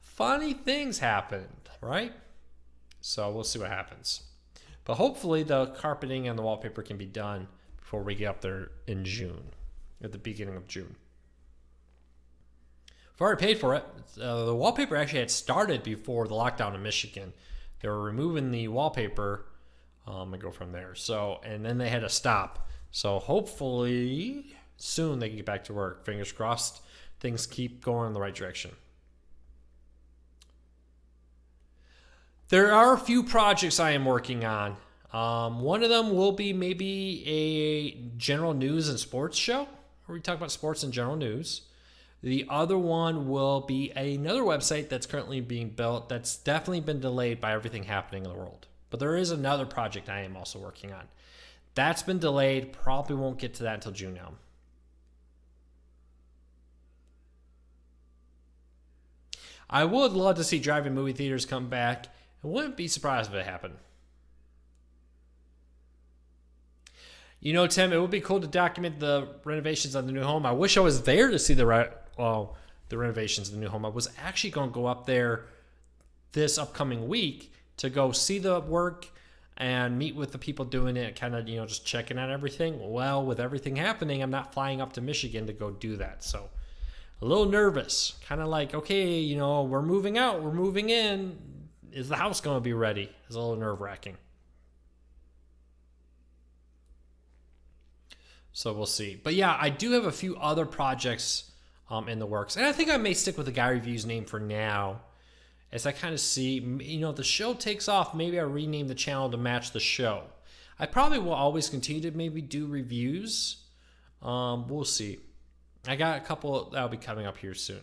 [SPEAKER 1] funny things happened, right? So we'll see what happens. But hopefully the carpeting and the wallpaper can be done before we get up there in June, at the beginning of June. I've already paid for it. The wallpaper actually had started before the lockdown in Michigan. They were removing the wallpaper and go from there. So, and then they had to stop. So hopefully soon they can get back to work. Fingers crossed things keep going in the right direction. There are a few projects I am working on. One of them will be maybe a general news and sports show where we talk about sports and general news. The other one will be another website that's currently being built that's definitely been delayed by everything happening in the world. But there is another project I am also working on. That's been delayed. Probably won't get to that until June now. I would love to see drive-in movie theaters come back. I wouldn't be surprised if it happened. Tim, it would be cool to document the renovations on the new home. I wish I was there to see the renovations of the new home. I was actually going to go up there this upcoming week to go see the work and meet with the people doing it, kind of, just checking out everything. Well, with everything happening, I'm not flying up to Michigan to go do that. So a little nervous, kind of okay, we're moving out, we're moving in. Is the house going to be ready? It's a little nerve-wracking. So we'll see. But yeah, I do have a few other projects in the works. And I think I may stick with the Guy Reviews name for now. As I kind of see, the show takes off, maybe I rename the channel to match the show. I probably will always continue to maybe do reviews. We'll see. I got a couple that'll be coming up here soon.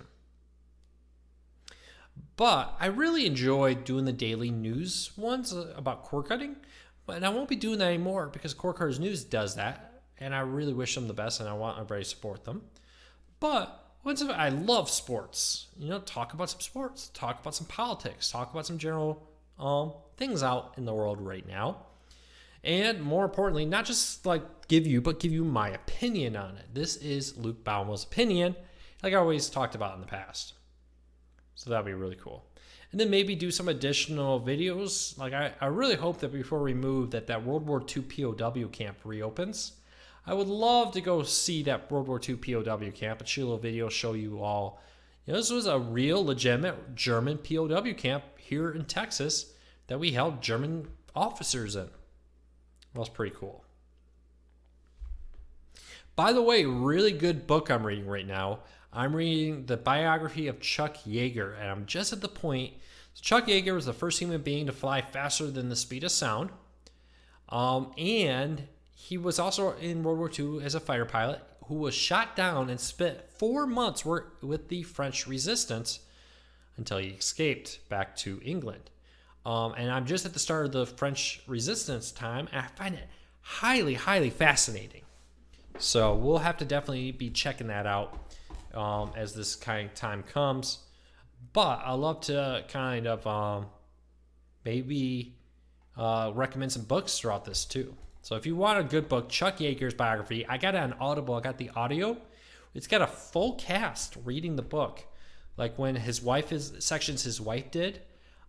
[SPEAKER 1] But I really enjoy doing the daily news ones about cord cutting. But I won't be doing that anymore because Cord Cutters News does that. And I really wish them the best, and I want everybody to support them. But I love sports. Talk about some sports, talk about some politics, talk about some general things out in the world right now. And more importantly, not just give you my opinion on it. This is Luke Baumel's opinion, like I always talked about in the past. So that'll be really cool. and then maybe do some additional videos. Like I really hope that before we move that World War II POW camp reopens. I would love to go see that World War II POW camp and shoot a little video, show you all. This was a real, legitimate German POW camp here in Texas that we held German officers in. That was pretty cool. By the way, really good book I'm reading right now. I'm reading the biography of Chuck Yeager, and I'm just at the point. Chuck Yeager was the first human being to fly faster than the speed of sound. And he was also in World War II as a fighter pilot who was shot down and spent 4 months with the French resistance until he escaped back to England. And I'm just at the start of the French resistance time, and I find it highly, highly fascinating. So we'll have to definitely be checking that out as this kind of time comes. But I love to kind of maybe recommend some books throughout this too. So if you want a good book, Chuck Yeager's biography, I got it on Audible. I got the audio. It's got a full cast reading the book. Like when his wife sections his wife did,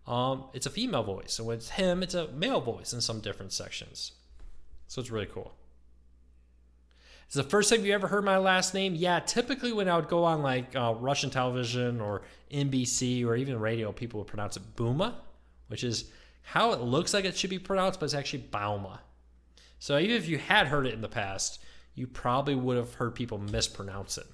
[SPEAKER 1] it's a female voice. And when it's him, it's a male voice in some different sections. So it's really cool. Is the first time you ever heard my last name? Yeah, typically when I would go on like Russian television or NBC or even radio, people would pronounce it Bouma, which is how it looks like it should be pronounced, but it's actually Bauma. So even if you had heard it in the past, you probably would have heard people mispronounce it.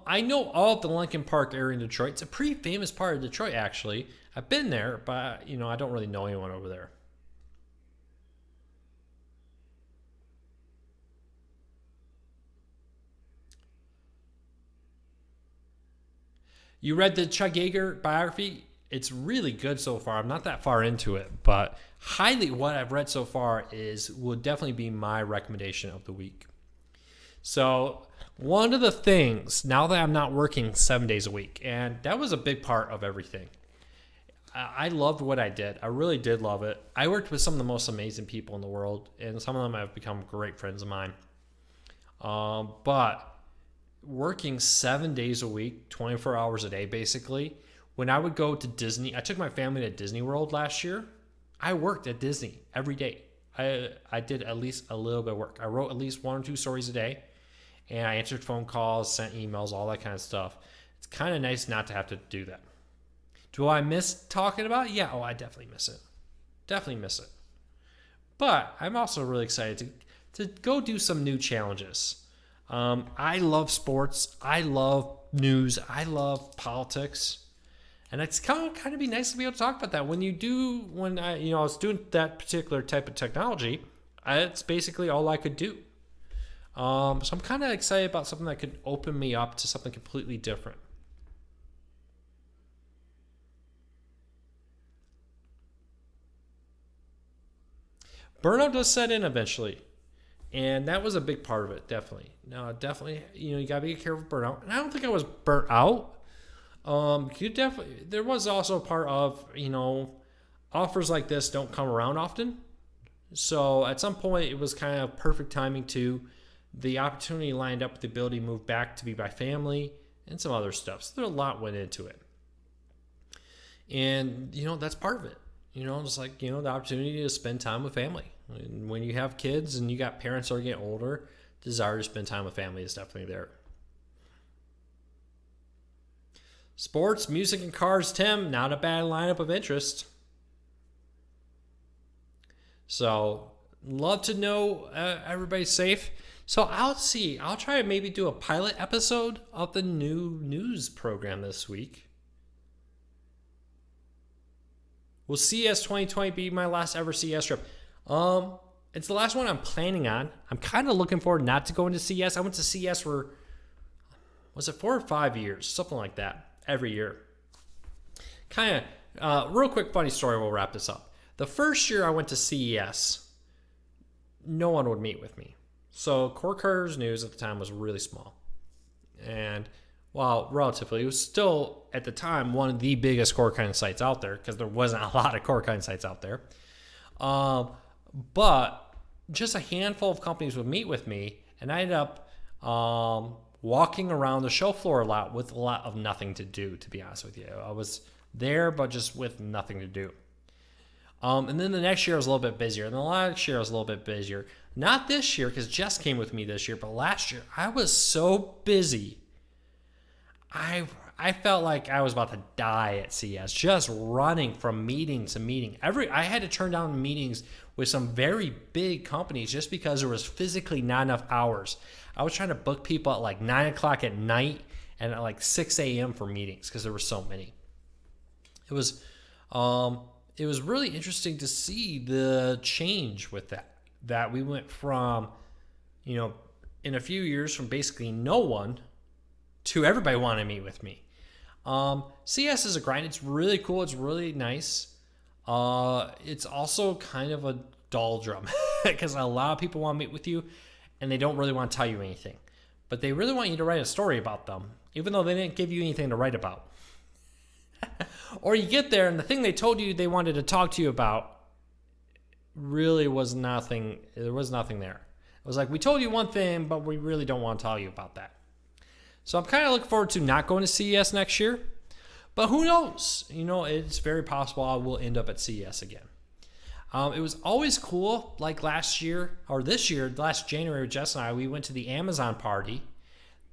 [SPEAKER 1] I know all of the Lincoln Park area in Detroit. It's a pretty famous part of Detroit, actually. I've been there, but I don't really know anyone over there. You read the Chuck Yeager biography? It's really good so far. I'm not that far into it, but highly what I've read so far would definitely be my recommendation of the week. So one of the things, now that I'm not working 7 days a week, and that was a big part of everything. I loved what I did. I really did love it. I worked with some of the most amazing people in the world, and some of them have become great friends of mine. But working 7 days a week, 24 hours a day, basically, when I would go to Disney, I took my family to Disney World last year. I worked at Disney every day. I did at least a little bit of work. I wrote at least 1 or 2 stories a day, and I answered phone calls, sent emails, all that kind of stuff. It's kind of nice not to have to do that. Do I miss talking about it? Yeah, I definitely miss it. Definitely miss it. But I'm also really excited to go do some new challenges. I love sports. I love news. I love politics. And it's kind of be nice to be able to talk about that. When I was doing that particular type of technology, it's basically all I could do. So I'm kind of excited about something that could open me up to something completely different. Burnout does set in eventually. And that was a big part of it, definitely. No, definitely, you got to be careful with burnout. And I don't think I was burnt out. There was also a part of, offers like this don't come around often. So at some point, it was kind of perfect timing too. The opportunity lined up with the ability to move back to be by family and some other stuff. So there a lot went into it. And, that's part of it. Just like, the opportunity to spend time with family. And when you have kids and you got parents that are getting older, desire to spend time with family is definitely there. Sports, music, and cars, Tim, not a bad lineup of interest. So, love to know everybody's safe. So, I'll try to maybe do a pilot episode of the new news program this week. Will CES 2020 be my last ever CES trip? It's the last one I'm planning on. I'm kind of looking forward not to going to CES. I went to CES for, was it 4 or 5 years? Something like that, every year. Real quick funny story, we'll wrap this up. The first year I went to CES, no one would meet with me. So Core Cutters News at the time was really small. And while relatively, it was still, at the time, one of the biggest core cutting sites out there because there wasn't a lot of core cutting sites out there. But
[SPEAKER 3] just a handful of companies would meet with me, and I ended up walking around the show floor a lot with a lot of nothing to do, to be honest with you. I was there, but just with nothing to do. And then the next year I was a little bit busier, and the last year I was a little bit busier. Not this year, because Jess came with me this year, but last year I was so busy. I felt like I was about to die at CES, just running from meeting to meeting. I had to turn down meetings with some very big companies just because there was physically not enough hours. I was trying to book people at like 9 o'clock at night and at like 6 a.m. for meetings because there were so many. It was really interesting to see the change with that we went from, in a few years from basically no one to everybody wanting to meet with me. CS is a grind. It's really cool. It's really nice. It's also kind of a doldrum because a lot of people want to meet with you and they don't really want to tell you anything, but they really want you to write a story about them, even though they didn't give you anything to write about. Or you get there and the thing they told you they wanted to talk to you about really was nothing. There was nothing there. It was like, we told you one thing, but we really don't want to tell you about that. So I'm kind of looking forward to not going to CES next year, but who knows? It's very possible I will end up at CES again. It was always cool, like last January, Jess and I, we went to the Amazon party.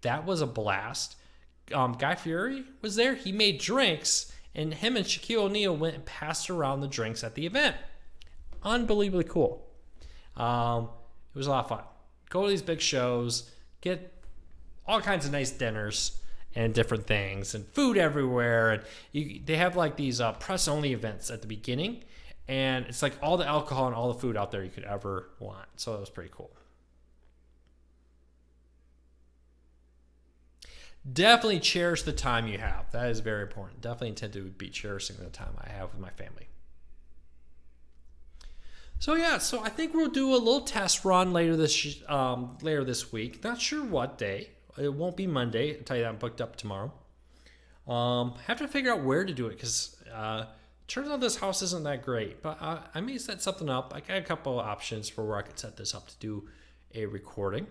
[SPEAKER 3] That was a blast. Guy Fieri was there. He made drinks, and him and Shaquille O'Neal went and passed around the drinks at the event. Unbelievably cool. It was a lot of fun. Go to these big shows, get all kinds of nice dinners and different things, and food everywhere. And they have like these press-only events at the beginning, and it's like all the alcohol and all the food out there you could ever want. So it was pretty cool. Definitely cherish the time you have. That is very important. Definitely intend to be cherishing the time I have with my family. So I think we'll do a little test run later this week. Not sure what day. It won't be Monday. I'll tell you that I'm booked up tomorrow. Have to figure out where to do it because turns out this house isn't that great. But I may set something up. I got a couple of options for where I could set this up to do a recording.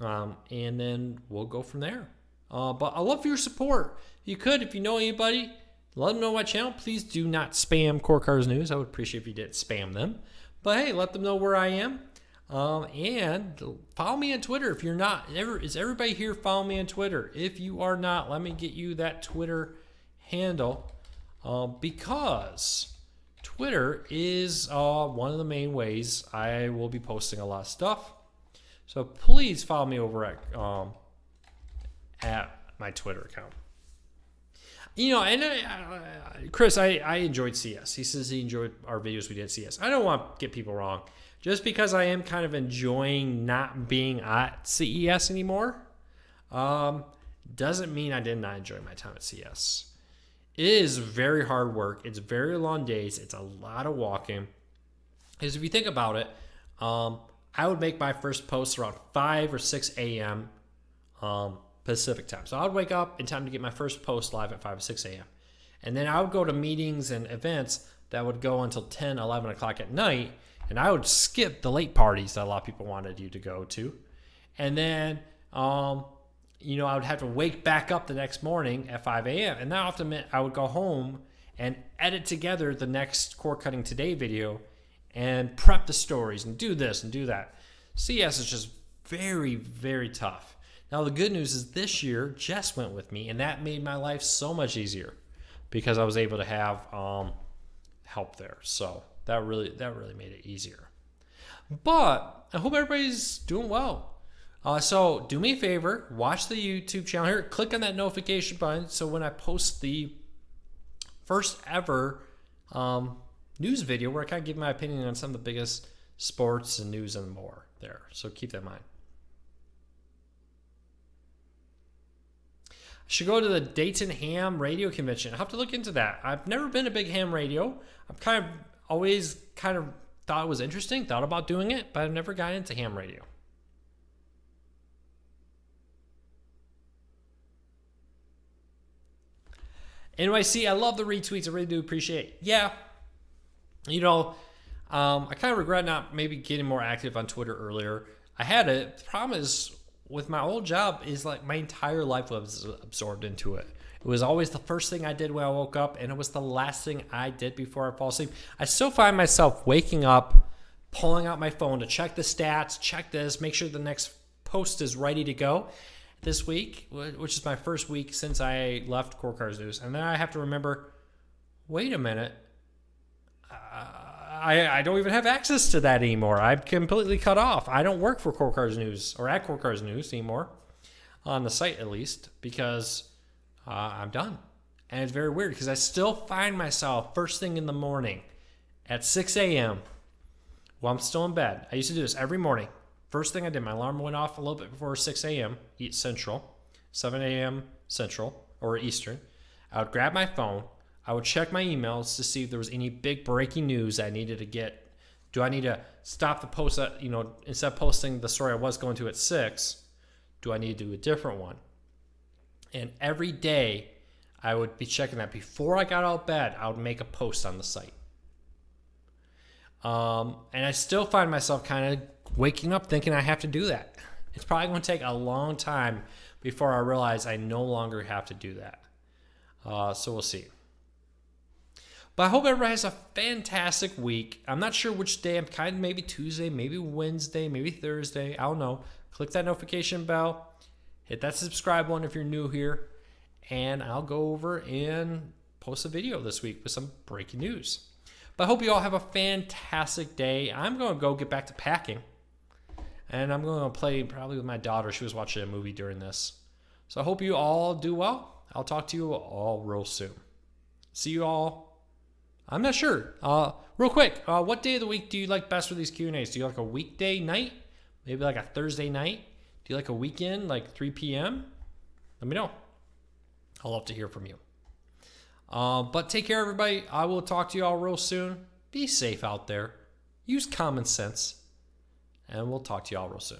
[SPEAKER 3] And then we'll go from there. But I love your support. If you know anybody, let them know my channel. Please do not spam Core Cars News. I would appreciate if you didn't spam them. But hey, let them know where I am. And follow me on Twitter if you're not. Is everybody here following me on Twitter? If you are not, let me get you that Twitter handle. Because Twitter is one of the main ways I will be posting a lot of stuff. So please follow me over at my Twitter account. Chris, I enjoyed CS. He says he enjoyed our videos we did at CS. I don't want to get people wrong. Just because I am kind of enjoying not being at CES anymore, doesn't mean I did not enjoy my time at CES. It is very hard work. It's very long days. It's a lot of walking. Because if you think about it, I would make my first post around 5 or 6 a.m. Pacific time. So I would wake up in time to get my first post live at 5 or 6 a.m. And then I would go to meetings and events that would go until 10, 11 o'clock at night. And I would skip the late parties that a lot of people wanted you to go to. And then, I would have to wake back up the next morning at 5 a.m. And that often meant I would go home and edit together the next Core Cutting Today video and prep the stories and do this and do that. CS is just very, very tough. Now, the good news is this year, Jess went with me, and that made my life so much easier because I was able to have help there. So that really made it easier. But I hope everybody's doing well. So do me a favor, watch the YouTube channel here. Click on that notification button so when I post the first ever news video where I kind of give my opinion on some of the biggest sports and news and more there. So keep that in mind. I should go to the Dayton Ham Radio Convention. I'll have to look into that. I've never been a big ham radio. I've always thought it was interesting, thought about doing it, but I've never gotten into ham radio. NYC, I love the retweets. I really do appreciate it. Yeah, I kind of regret not maybe getting more active on Twitter earlier. I had it. The problem is with my old job is like my entire life was absorbed into it. It was always the first thing I did when I woke up, and it was the last thing I did before I fall asleep. I still find myself waking up, pulling out my phone to check the stats, check this, make sure the next post is ready to go this week, which is my first week since I left Core Cars News. And then I have to remember, wait a minute, I don't even have access to that anymore. I'm completely cut off. I don't work for Core Cars News or at Core Cars News anymore, on the site at least, because I'm done. And it's very weird because I still find myself first thing in the morning at 6 a.m. while I'm still in bed. I used to do this every morning. First thing I did, my alarm went off a little bit before 6 a.m. Central, 7 a.m. Central or Eastern. I would grab my phone. I would check my emails to see if there was any big breaking news I needed to get. Do I need to stop the post that, instead of posting the story I was going to at 6, do I need to do a different one? And every day I would be checking that. Before I got out of bed, I would make a post on the site. And I still find myself kind of waking up thinking I have to do that. It's probably going to take a long time before I realize I no longer have to do that. So we'll see. But I hope everybody has a fantastic week. I'm not sure which day. I'm kind of maybe Tuesday, maybe Wednesday, maybe Thursday. I don't know. Click that notification bell. Hit that subscribe one if you're new here. And I'll go over and post a video this week with some breaking news. But I hope you all have a fantastic day. I'm going to go get back to packing. And I'm going to play probably with my daughter. She was watching a movie during this. So I hope you all do well. I'll talk to you all real soon. See you all. I'm not sure. Real quick, what day of the week do you like best for these Q&As? Do you like a weekday night? Maybe like a Thursday night? Do you like a weekend, like 3 p.m.? Let me know. I'll love to hear from you. But take care, everybody. I will talk to you all real soon. Be safe out there. Use common sense. And we'll talk to you all real soon.